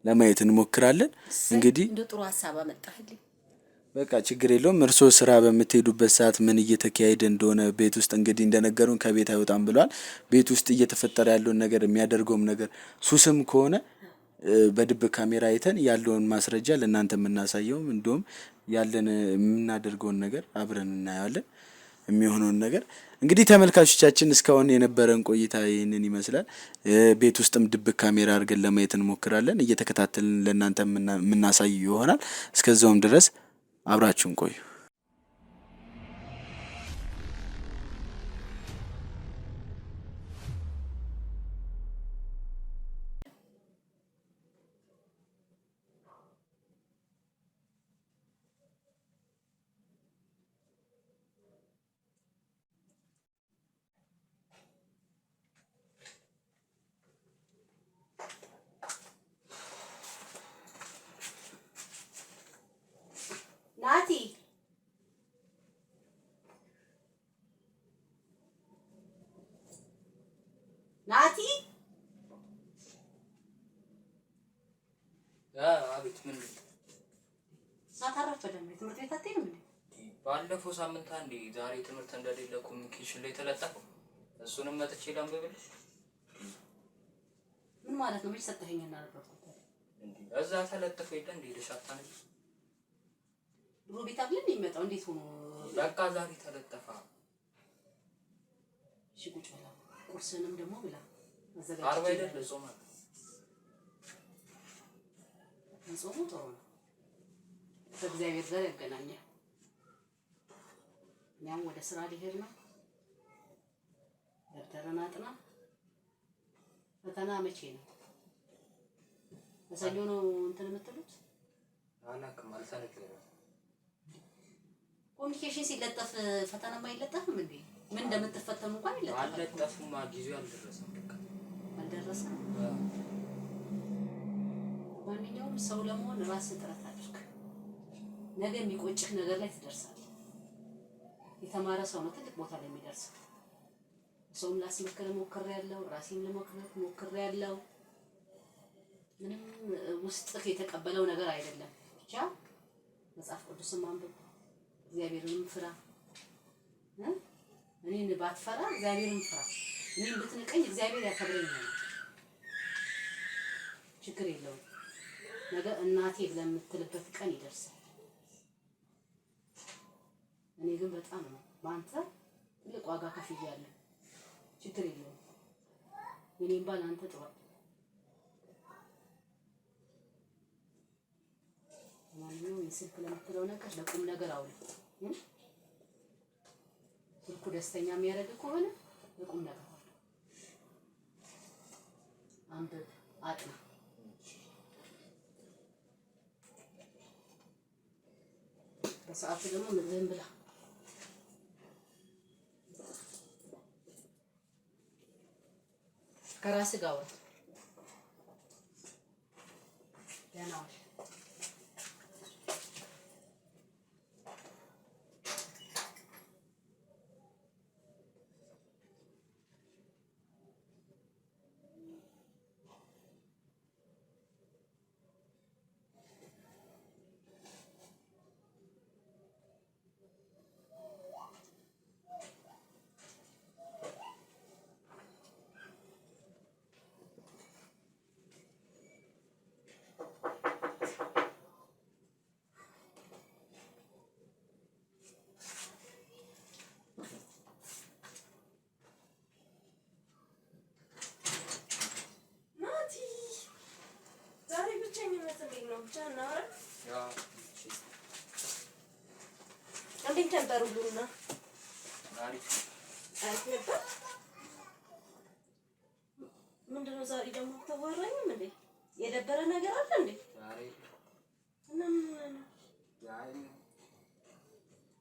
ለማየት እንሞክራለን። እንግዲህ እንደ ጥሩ ሐሳብ አመጣህልኝ። በቃ ችግር የለውም። እርሶ ስራ በምትሄዱበት ሰዓት ምን እየተካሄደ እንደሆነ ቤት ውስጥ እንግዲህ እንደነገሩን ከቤት አይወጣም ብለዋል። ቤት ውስጥ እየተፈጠረ ያለውን ነገር የሚያደርገውም ነገር ሱስም ከሆነ በድብቅ ካሜራ አይተን ያለውን ማስረጃ ለእናንተ የምናሳየውም እንዲሁም ያለን የምናደርገውን ነገር አብረን እናያለን። የሚሆነውን ነገር እንግዲህ ተመልካቾቻችን እስካሁን የነበረን ቆይታ ይህንን ይመስላል። ቤት ውስጥም ድብቅ ካሜራ አድርገን ለማየት እንሞክራለን። እየተከታተልን ለእናንተ የምናሳይ ይሆናል። እስከዛውም ድረስ አብራችሁን ቆዩ። ናቲ አቤት። ምን ሳታረፈ ደግሞ ትምህርት ቤት አትሄድም እንዴ? ባለፈው ሳምንት አንዴ ዛሬ ትምህርት እንደሌለ ኮሚኒኬሽን ላይ ተለጠፈው። እሱንም መጥቼ ላንብብልሽ። ምን ማለት ነው? ምን ሰጠኸኝ እና ነበር? እዛ ተለጥፈው የለ እንዴ? ልሻታን ድሮ ቤት አብለን የሚመጣው እንዴት ሆኖ በቃ ዛሬ ተለጠፈ። እሺ ቁጭ ብላ ቁርስንም ደግሞ ብላ አዘጋጅ። አርባ አይደል ጾም አለ። ጾሙ ጥሩ ነው፣ ከእግዚአብሔር ጋር ያገናኛል። እኛም ወደ ስራ ሊሄድ ነው። ደብተርን አጥና። ፈተና መቼ ነው? በሰኞ ነው እንትን የምትሉት? አላውቅም፣ አልተነገረም። ኮሚኒኬሽን ሲለጠፍ ፈተናማ አይለጠፍም እንዴ? ምን እንደምትፈተኑ እንኳን አይለጠፍም። አልለጠፉም፣ ጊዜው አልደረሰም። በቃ አልደረሰም። ማንኛውም ሰው ለመሆን ራስ ጥረት አድርግ። ነገ የሚቆጭህ ነገር ላይ ትደርሳለህ። የተማረ ሰው ነው ትልቅ ቦታ ላይ የሚደርሰው። ሰውም ላስመክር ሞክሬያለሁ፣ ራሴን ለመክር ሞክሬያለሁ። ምንም ውስጥህ የተቀበለው ነገር አይደለም። ብቻ መጽሐፍ ቅዱስን ማንበብ፣ እግዚአብሔርንም ፍራ። እኔን ባትፈራ እግዚአብሔርን ፍራ። እኔን ብትንቀኝ እግዚአብሔር ያከብረኛል። ችግር የለውም። ነገ እናቴ ብለህ የምትልበት ቀን ይደርሳል። እኔ ግን በጣም ነው በአንተ ትልቅ ዋጋ ከፍያለሁ። ችግር የለውም። የኔን ባል አንተ ጥሯል። ማንኛውም የስልክ ለምትለው ነገር ለቁም ነገር አውል። ስልኩ ደስተኛ የሚያደርግ ከሆነ ለቁም ነገር አውል። አንብብ፣ አጥና። በሰዓቱ ደግሞ ምግብህን ብላ። ከራስህ ጋር አውራ። ደህና ዋል። እንዴት ነበር ሁሉና? አሪፍ ነበር። ምንድነው ዛሬ ደግሞ አታዋራኝም እንዴ? የደበረ ነገር አለ እንዴ? እና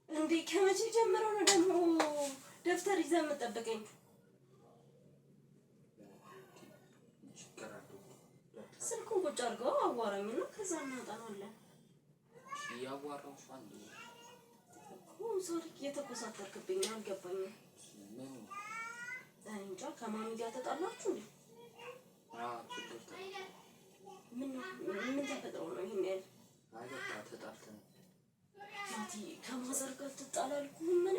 እንዴ ከመቼ ጀምሮ ነው ደግሞ ደብተር ይዘህ የምጠብቀኝ? ስልኩን ቁጭ አድርገው አዋራኝና ከዛ እናጠናለን። ያዋራው ፋንዲ ሶሪ እየተኮሳተርክብኝ አልገባኝም። እንጃ ከማሚ ጋር ተጣላችሁ እንዴ? ምን ተፈጥሮ ነው ይሄን ያህል? አይ በቃ ተጣልተን። ማቲ ከማዘር ጋር ትጣላልኩህም? እኔ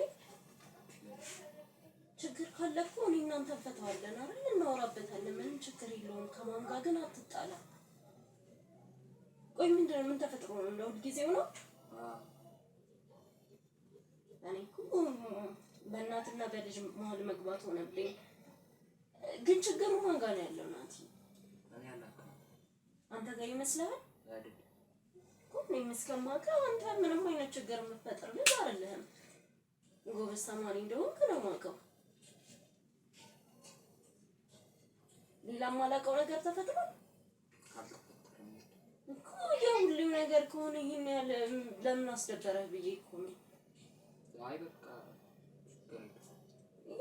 ችግር ካለ እኮ እኔ እናንተ እንፈታዋለን አይደል? እናወራበታለን። ምንም ችግር የለውም። ከማም ጋር ግን አትጣላ። ቆይ ምንድነው? ምን ተፈጥሮ ነው? እንደው ጊዜው ነው? እኔ እኮ በእናትና በልጅ መሀል መግባት ሆነብኝ። ግን ችግሩ ማን ጋር ነው ያለው? ናቲ አንተ ጋር ይመስላል አይደል? እኔም እስከማውቀው አንተ ምንም አይነት ችግር የምትፈጥር ልጅ አይደለህም። ጎበዝ ተማሪ እንደሆንክ ነው የማውቀው። ሌላ የማላውቀው ነገር ተፈጥሯል እኮ። የሁሉም ነገር ከሆነ ይሄን ያህል ለምን አስደበረህ ብዬ እኮ ነው። አይ በቃ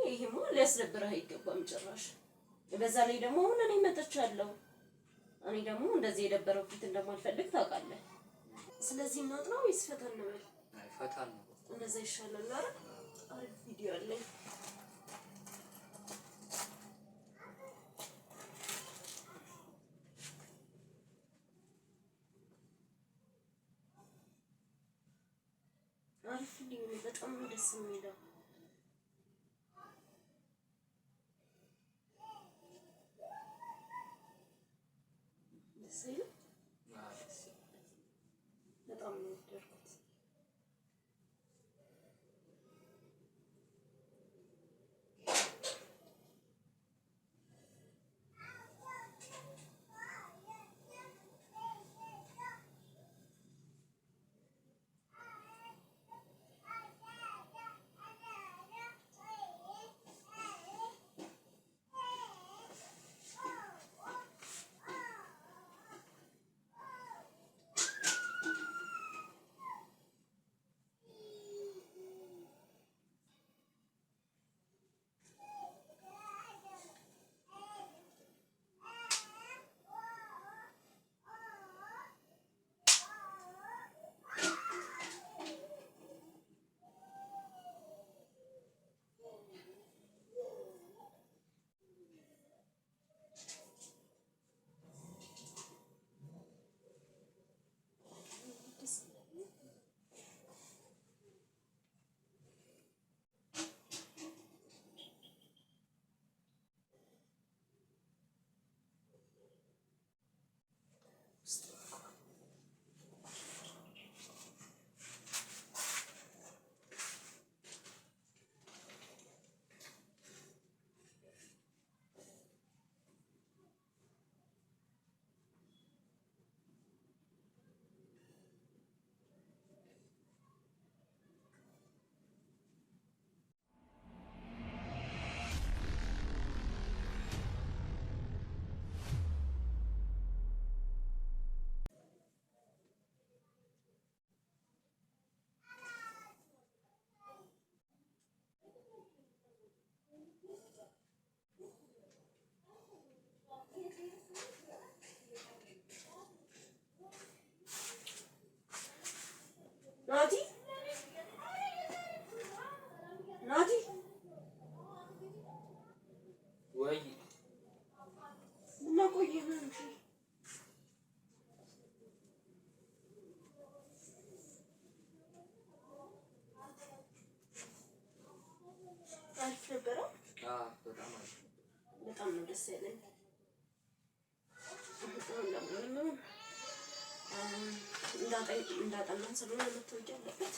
ይሄማ ሊያስደብርህ አይገባም ጭራሽ። በዛ ላይ ደግሞ አሁን እኔ መጥቻለሁ። እኔ ደግሞ እንደዚህ የደበረው ፊት እንደማልፈልግ ታውቃለህ። ስለዚህ እናጥናው ወይስ ፈተን ነው? አይ ፈተን ነው። እንደዛ ይሻላል አይደል? አሪፍ ቪዲዮ አለኝ። አሪፍ ቪዲዮ ነው። በጣም ደስ የሚለው በጣም ነው የወደድኩት። በጣም ነው ደስ ያለኝ። ለምን እንዳጠናን ስለሆነ መታወቂያ አለበት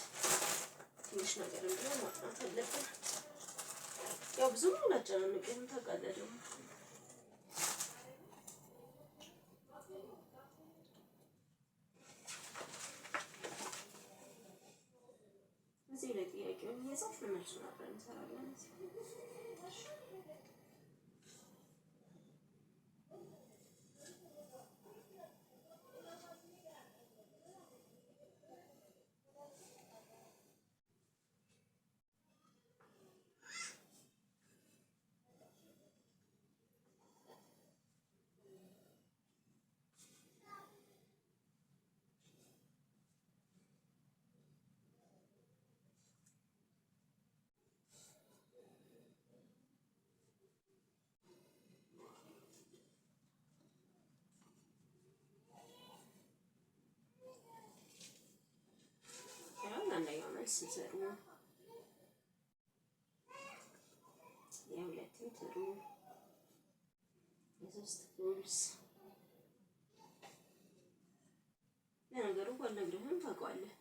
ትንሽ ነገር እንደሆነ ማጥናት አለብን። ያው ብዙም አላጨናንቅም ታውቃለህ ደግሞ እዚህ ላይ ጥያቄውን እየጻፍን መልሱን አብረን እንሰራለን። አንደኛው መልስ ዘሩ የሁለትም ትሩ የሶስት ፎልስ። ለነገሩ ባልነግርህም ታውቀዋለህ።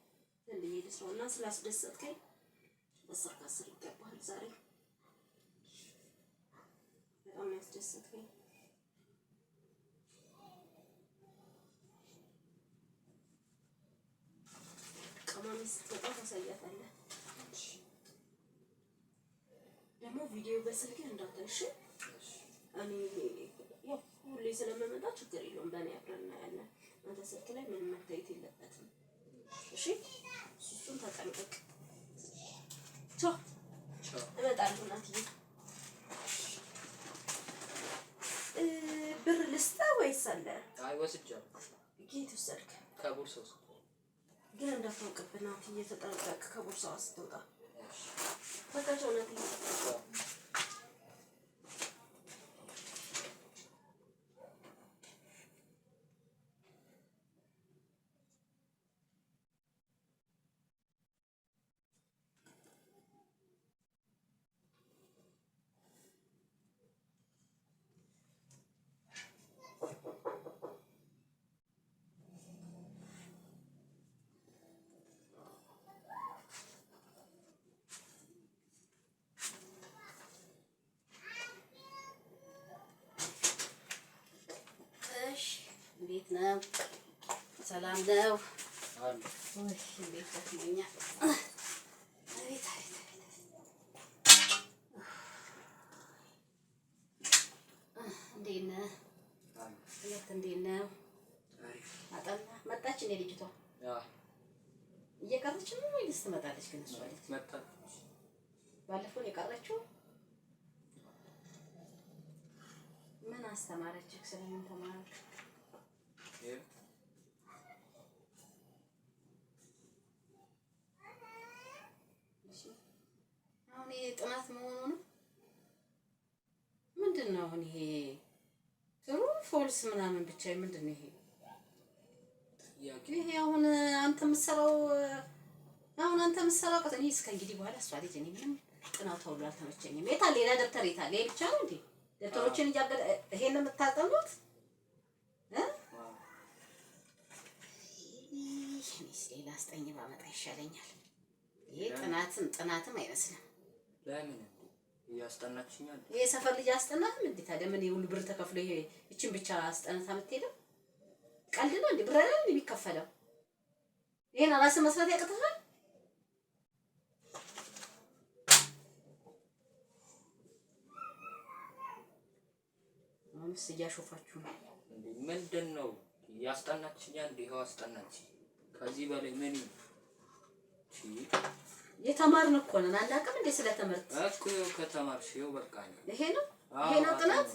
ዝም ብዬ ልስራውና ስላስደሰትከኝ በስር ከስር ይገባሃል። ዛሬ በጣም ያስደሰትከኝ። ቀማሚ ስትወጣ ታሳያታለህ። ደግሞ ቪዲዮ በስልክህ እንዳታይሽ። እኔ ያው ሁሌ ስለምመጣ ችግር የለውም በእኔ አብረን እናያለን። አንተ ስልክ ላይ ምንም መታየት የለበትም። እሺ እሱን ተጠንቀቅ። ቻው እመጣለሁ እናትዬ። ብር ልስጥህ ወይስ አለ? አይ ወስጃለሁ። ጌት ወሰድክ? ከቦርሳው ውስጥ ግን እንዳታውቅብህ እናትዬ፣ ተጠንቀቅ ከቦርሳዋ ስትወጣ። በቃ ቻው እናትዬ። እንዴት ነው? ሰላም ነው? አሉ ወይ እንዴት ተስማኛል? አቤት አቤት እንዴት ነህ? ሁለት እንዴት ነው? አጠና መጣች እንዴ ልጅቷ? እየቀረች ነው ወይስ ትመጣለች? ግን እሷ ልጅ መጣች። ባለፈው የቀረችው ምን አስተማረችህ? ስለምን ተማረች? አሁን ይሄ ጥናት መሆኑ ነው። ምንድን ነው አሁን ይሄ ትሩ ፎልስ ምናምን ብቻ ምንድን ነው ይሄ? ይሄ አሁን አንተ የምትሰራው ቀጥታ እስከ እንግዲህ በኋላ እሷ ልጅ እኔ ምንም ጥናቷ ሁሉ አልተመቸኝም። የት አለ ሌላ ደብተር? የት አለ? ይሄ ብቻ ነው እንዴ ደብተሮችን እያገደ ይሄን የምታጠኑት? እኔስ ሌላ አስጠኝ ባመጣ ይሻለኛል። ይሄ ጥናትም አይመስልም። ለምን ያስጠናችኛል? ይሄ ሰፈር ልጅ አስጠናትም እንዴ ታዲያ? ምን ሁሉ ብር ተከፍሎ ይሄ እቺን ብቻ አስጠናታ የምትሄደው? ቀልድ ነው እንዴ? ብር አይደል የሚከፈለው? ይሄን ራስህ መስራት ያቅተሃል? አሁንስ እያሾፋችሁ ነው። ምንድን ነው ያስጠናችኛል? እንዴ ይኸው አስጠናች። ከዚህ በላይ ምን የተማርን እኮ ነን። አናውቅም እንዴ ስለ ትምህርት እኮ ከተማርሽ ይኸው በቃ ይሄ ነው ጥናት።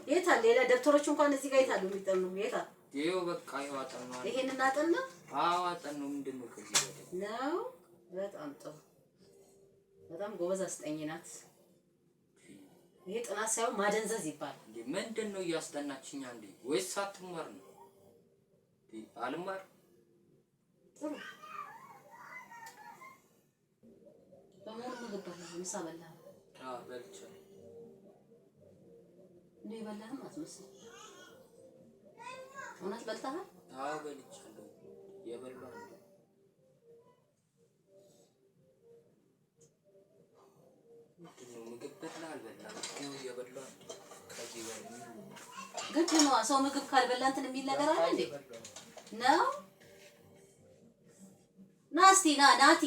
የት አለ ሌላ ደብተሮች እንኳን እዚህ ጋር የት አሉ የሚጠኑ? የት አለ? ይኸው በቃ ይኸው አጠናው። ይሄንን አጠና? አዎ አጠናው። ምንድን ነው ከዚህ በላይ ነው? በጣም ጥሩ፣ በጣም ጎበዝ አስጠኝ ናት። ይሄ ጥናት ሳይሆን ማደንዘዝ ይባላል። እንዴ ምንድን ነው እያስጠናችኛ እንዴ? ወይስ ሳትማር ነው? አልማር። ጥሩ በመሆኑ ምግብ በላህ? ምሳ በላህ? በልቻለሁ። እንዴ በላህም አትመስል እውነት በልተሃል? አዎ በልቻለሁ። የበላሁ ምግብ በላ አልበላም ግን የበላሁ ከዚህ በላይ ግድ ነው። ሰው ምግብ ካልበላ እንትን የሚል ነገር አለ እንዴ? ነው ናስቲ ናቲ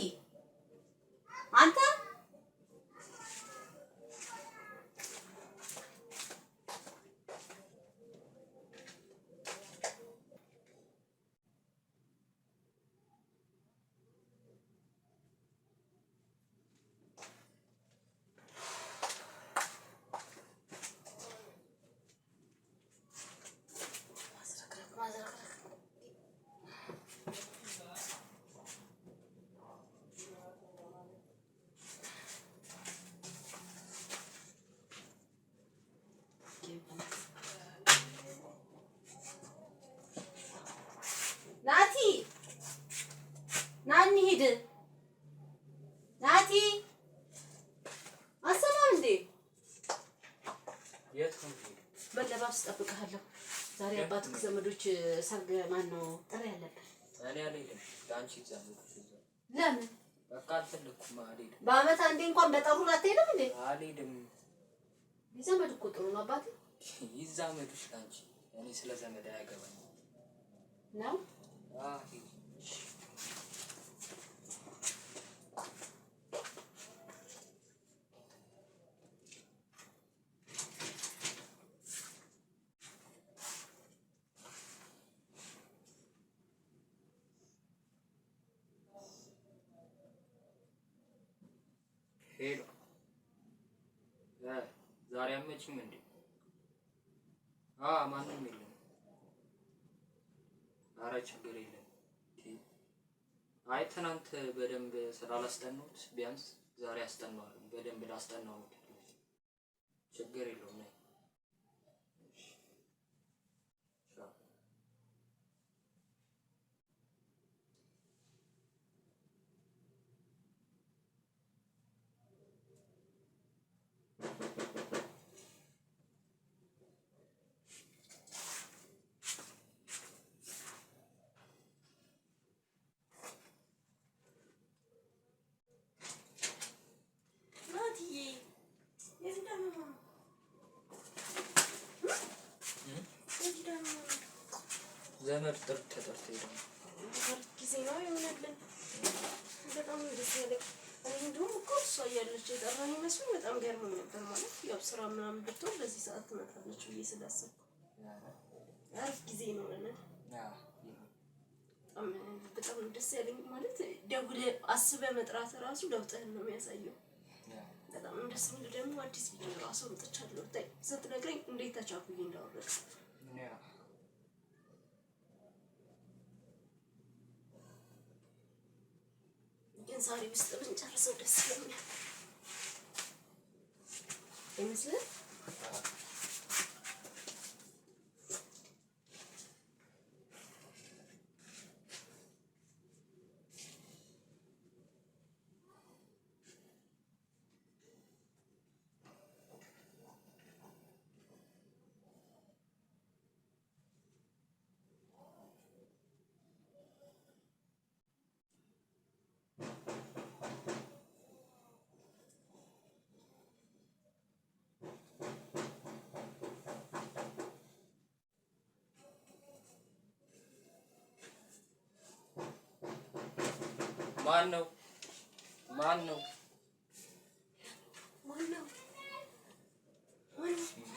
አንተ ናቲ ና እንሂድ። ናቲ አሰማም እንዴ? የት ነው? በለባብስ እጠብቅሃለሁ። ዛሬ አባትህ ዘመዶች ሰርግ ማነው ጥሪ ያለብን? እኔ አልሄድም። ለአንቺ ዘመዶች ለምን? በቃ አልፈለኩም። አልሄድም። በአመት አንዴ እንኳን በጠሩን አትሄድም እንዴ? አልሄድም። የዘመድ እኮ ጥሩ ነው አባቴ። ይዛመዱሽ ለአንቺ። እኔ ስለ ዘመድ አያገባኝም ነው። ሄሎ ዛሬ አመችም እንዴ? ማንም የለም። ኧረ ችግር የለም። አይ ትናንት በደንብ ስላላስጠናሁት ቢያንስ ዛሬ አስጠናዋለሁ። በደንብ ላስጠናው ነው። ችግር የለውም። ዘመድ ጥርት ተጠርቶ ሄደው ጊዜ ነው የሆነልን። በጣም ደስ ያለኝ እኔ እንደውም እኮ እሷ እያለች የጠራኝ መስሎኝ በጣም ገርሞኝ ነበር። ማለት ያው ስራ ምናምን ብትሆን በዚህ ሰዓት ትመጣለች ብዬ ስላሰብኩ አሪፍ ጊዜ ነው የሆነልን። በጣም ደስ ያለኝ ማለት ደውለህ አስበህ መጥራት እራሱ ለውጥህን ነው የሚያሳየው። በጣም ደስ የሚል ደግሞ አዲስ ቪዲዮ እራሱ አምጥቻለሁ። ስትነግረኝ እንዴት ተቻኩዬ እንዳወረድኩ ግን ዛሬ ውስጥ ብንጨርሰው ደስ ይለኛል አይመስልም? ማን ነው? ማን ነው? ማን ነው?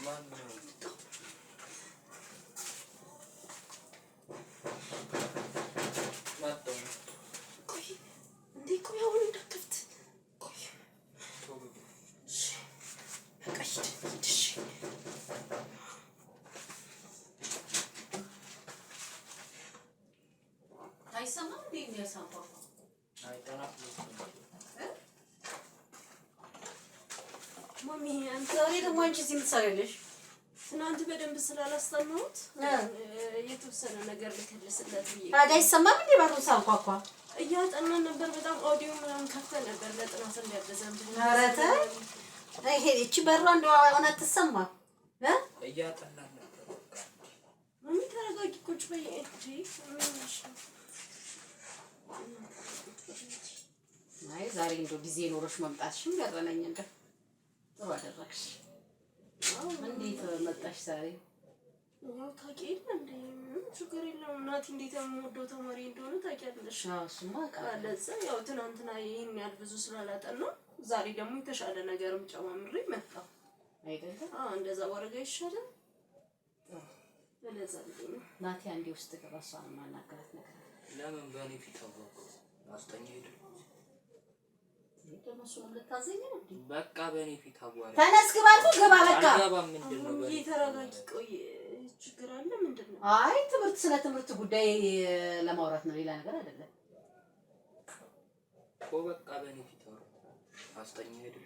ማን ነው? መጣሁ። ቆይ እንዴ ቆይ አሁን እንዳትከፍት። ቆይ እሺ በቃ ሂድ እሺ። አይሰማም እንዴ የሚያሳንኳኳ? ማሚ ዛሬ ደግሞ አንቺ እዚህ የምትሰሪያለሽ? ትናንት በደንብ ስላላስጠናሁት የተወሰነ ነገር ልከልስለት ብዬ። ታዲያ አይሰማም እንዴ ባሩን ሳንኳኳ? እያጠናን ነበር። በጣም ኦዲዮ ምናምን ከፍተን ነበር ለጥናት እንዲያገዘን። ኧረ ተይ ይሄ እቺ በሯ እንደው እውነት ትሰማ እያጠናን ነበር። በቃ ማሚ ተረጋጊ፣ ቁጭ በይ እንጂ አይ ዛሬ እንደው ጊዜ ኖሮሽ መምጣትሽም ገረመኝ። እንደው ጥሩ አደረግሽ። እንዴት መጣሽ ዛሬ? ያው ታውቂያለሽ እንዴ ችግር የለውም። እናቴ እንዴት የምወደው ተማሪ እንደሆነ ታውቂያለሽ። እሱማ አውቃለሁ። ለዛ ያው ትናንትና ይሄን ያህል ብዙ ስላላጠናሁ ዛሬ ደግሞ የተሻለ ነገርም ጨማምሬ መጣሁ አይደለም? እንደዛ ወረጋ ይሻላል። ለዛ ልኝ ናቲ አንዴ ውስጥ ገባ። እሷን ማናገራት ነገር ለምን በእኔ ፊት አወቁ? አስጠኛ ሄዱ። ደግሞ እሱን ልታዘኝ ነው እንዴ? በቃ በእኔ ፊት አዋሪ ተነስ ግባ አልኩህ። ግባ በቃ። አልገባም። ምንድነው በእኔ ተረጋጊ። ቆይ ችግር አለ ምንድነው? አይ ትምህርት ስለ ትምህርት ጉዳይ ለማውራት ነው፣ ሌላ ነገር አይደለም እኮ። በቃ በእኔ ፊት አስጠኛ ሄዱ።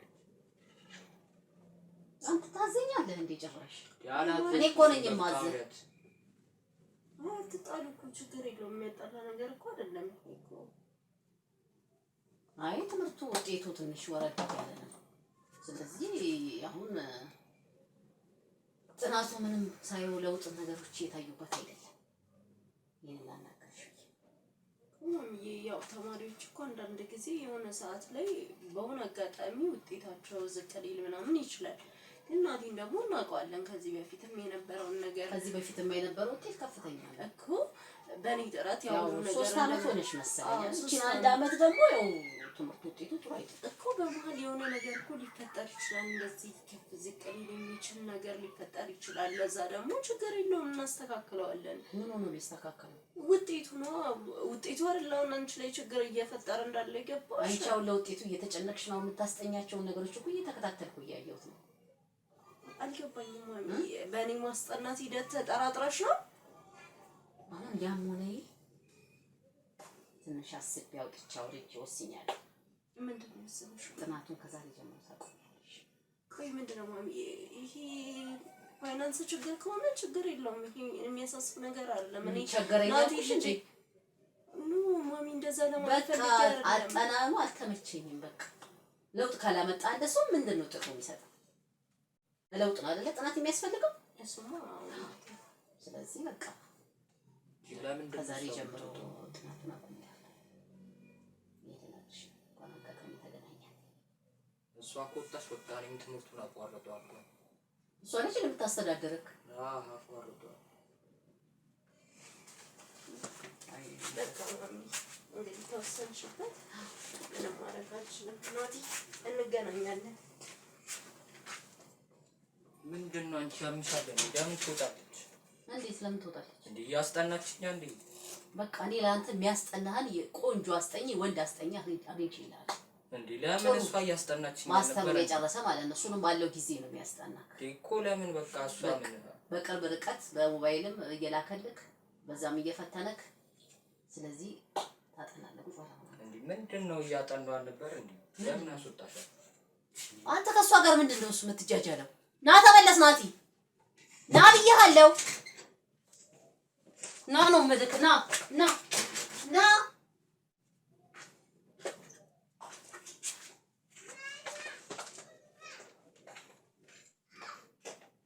አንተ ታዘኛለህ እንዴ ጭራሽ? ያላዘኝ እኔ እኮ ነኝ የማዘህ። አትጣሉ እኮ ችግር የለውም። የሚያጣላ ነገር እኮ አይደለም እኮ። አይ ትምህርቱ ውጤቱ ትንሽ ወረድ ያለ ነው። ስለዚህ አሁን ጥናቱ ምንም ሳይው ለውጥ ነገሮች እየታዩበት አይደለም። ይሄን ላናገርሽ ያው ተማሪዎች እኮ አንዳንድ ጊዜ የሆነ ሰዓት ላይ በሆነ አጋጣሚ ውጤታቸው ዝቅ ሊል ምናምን ይችላል። ግን ናቲን ደግሞ እናውቀዋለን ከዚህ በፊትም የነበረውን ነገር። ከዚህ በፊትም የነበረው ውጤት ከፍተኛ ነው እኮ በእኔ ጥረት ያው ነገር 3 አመት ሆነሽ መሰለኝ። እቺ 1 አመት ደግሞ ያው ትምህርት ውጤቱ ጥሩ አይደለም እኮ። በመሀል የሆነ ነገር እኮ ሊፈጠር ይችላል። እንደዚህ ከፍ ዝቅ ሊል የሚችል ነገር ሊፈጠር ይችላል። ለዛ ደግሞ ችግር የለውም እናስተካክለዋለን። ምን ሆኖ ሊስተካከለው? ውጤቱ ነው። ውጤቱ አይደለም አንቺ ላይ ችግር እየፈጠረ እንዳለ ይገባሽ። አይቻው ለውጤቱ እየተጨነቅሽ ነው። የምታስጠኛቸው ነገሮች እኮ እየተከታተልኩ እያየሁት ነው። አልገባኝም ማሚ። በእኔ ማስጠናት ሂደት ተጠራጥረሽ ነው? አሁን ያም ሆነ ትንሽ አስቤ አውጥቼ አውርቼ ወስኛለሁ። ምንድን ነው የወሰንሽ? ጥናቱን ከዛሬ ጀምሮ ታቆሚያለሽ። ቆይ ምንድን ነው ማሚ? ይሄ ፋይናንስ ችግር ከሆነ ችግር የለውም። ይሄ የሚያሳስብ ነገር አይደለም። እኔ ቸገረኛልሽ እንጂ ኖ ማሚ እንደዛ ለማለት በቃ አጠናኑ አልተመቸኝም። በቃ ለውጥ ካላመጣ እንደሱ ምንድነው ጥቅሙ የሚሰጠው? ለውጥ ነው አይደለ ጥናት የሚያስፈልገው? እሱማ ስለዚህ በቃ ለምን ከዛሬ ጀምሮ ጥናቱን አቆሚያለሁ። ይሄንልሽ ቆንጆ ተገናኛል። እሷ ቆጣሽ። በቃ እኔም ትምህርቱን አቋርጠዋለሁ። እሷ ነች የምታስተዳድርክ? አቋርጠዋለሁ። በቃ ማሚ እንግዲህ ተወሰንሽበት ምንም ማድረግ አልችልም። ናቲ እንገናኛለን። ምንድነው አንቺ ያምሻል እንዴ? ለምን ትወጣለች? እንዴት ለምን ትወጣለች እንዴ? ያስጠናችኝ እንዴ? በቃ እኔ ለአንተ የሚያስጠናህን ቆንጆ አስጠኝ ወንድ አስጠኝ አግኝቼ ይላል እንዴ? ለምን እሷ ያስጠናችኝ ነበር? ማስተማር የጨረሰ ማለት ነው። እሱንም ባለው ጊዜ ነው የሚያስጠናክ እኮ። ለምን በቃ እሷ ምን በቅርብ ርቀት በሞባይልም እየላከልክ በዛም እየፈተነክ ስለዚህ ታጠናለህ ማለት እንዴ? ምንድነው እያጠናው ነበር እንዴ? ለምን አስወጣሽ? አንተ ከሷ ጋር ምንድነው እሱ የምትጃጃለው? ና ተመለስ ናቲ፣ ና ብዬሃለሁ። ና ነው የምልክ። ና ና ና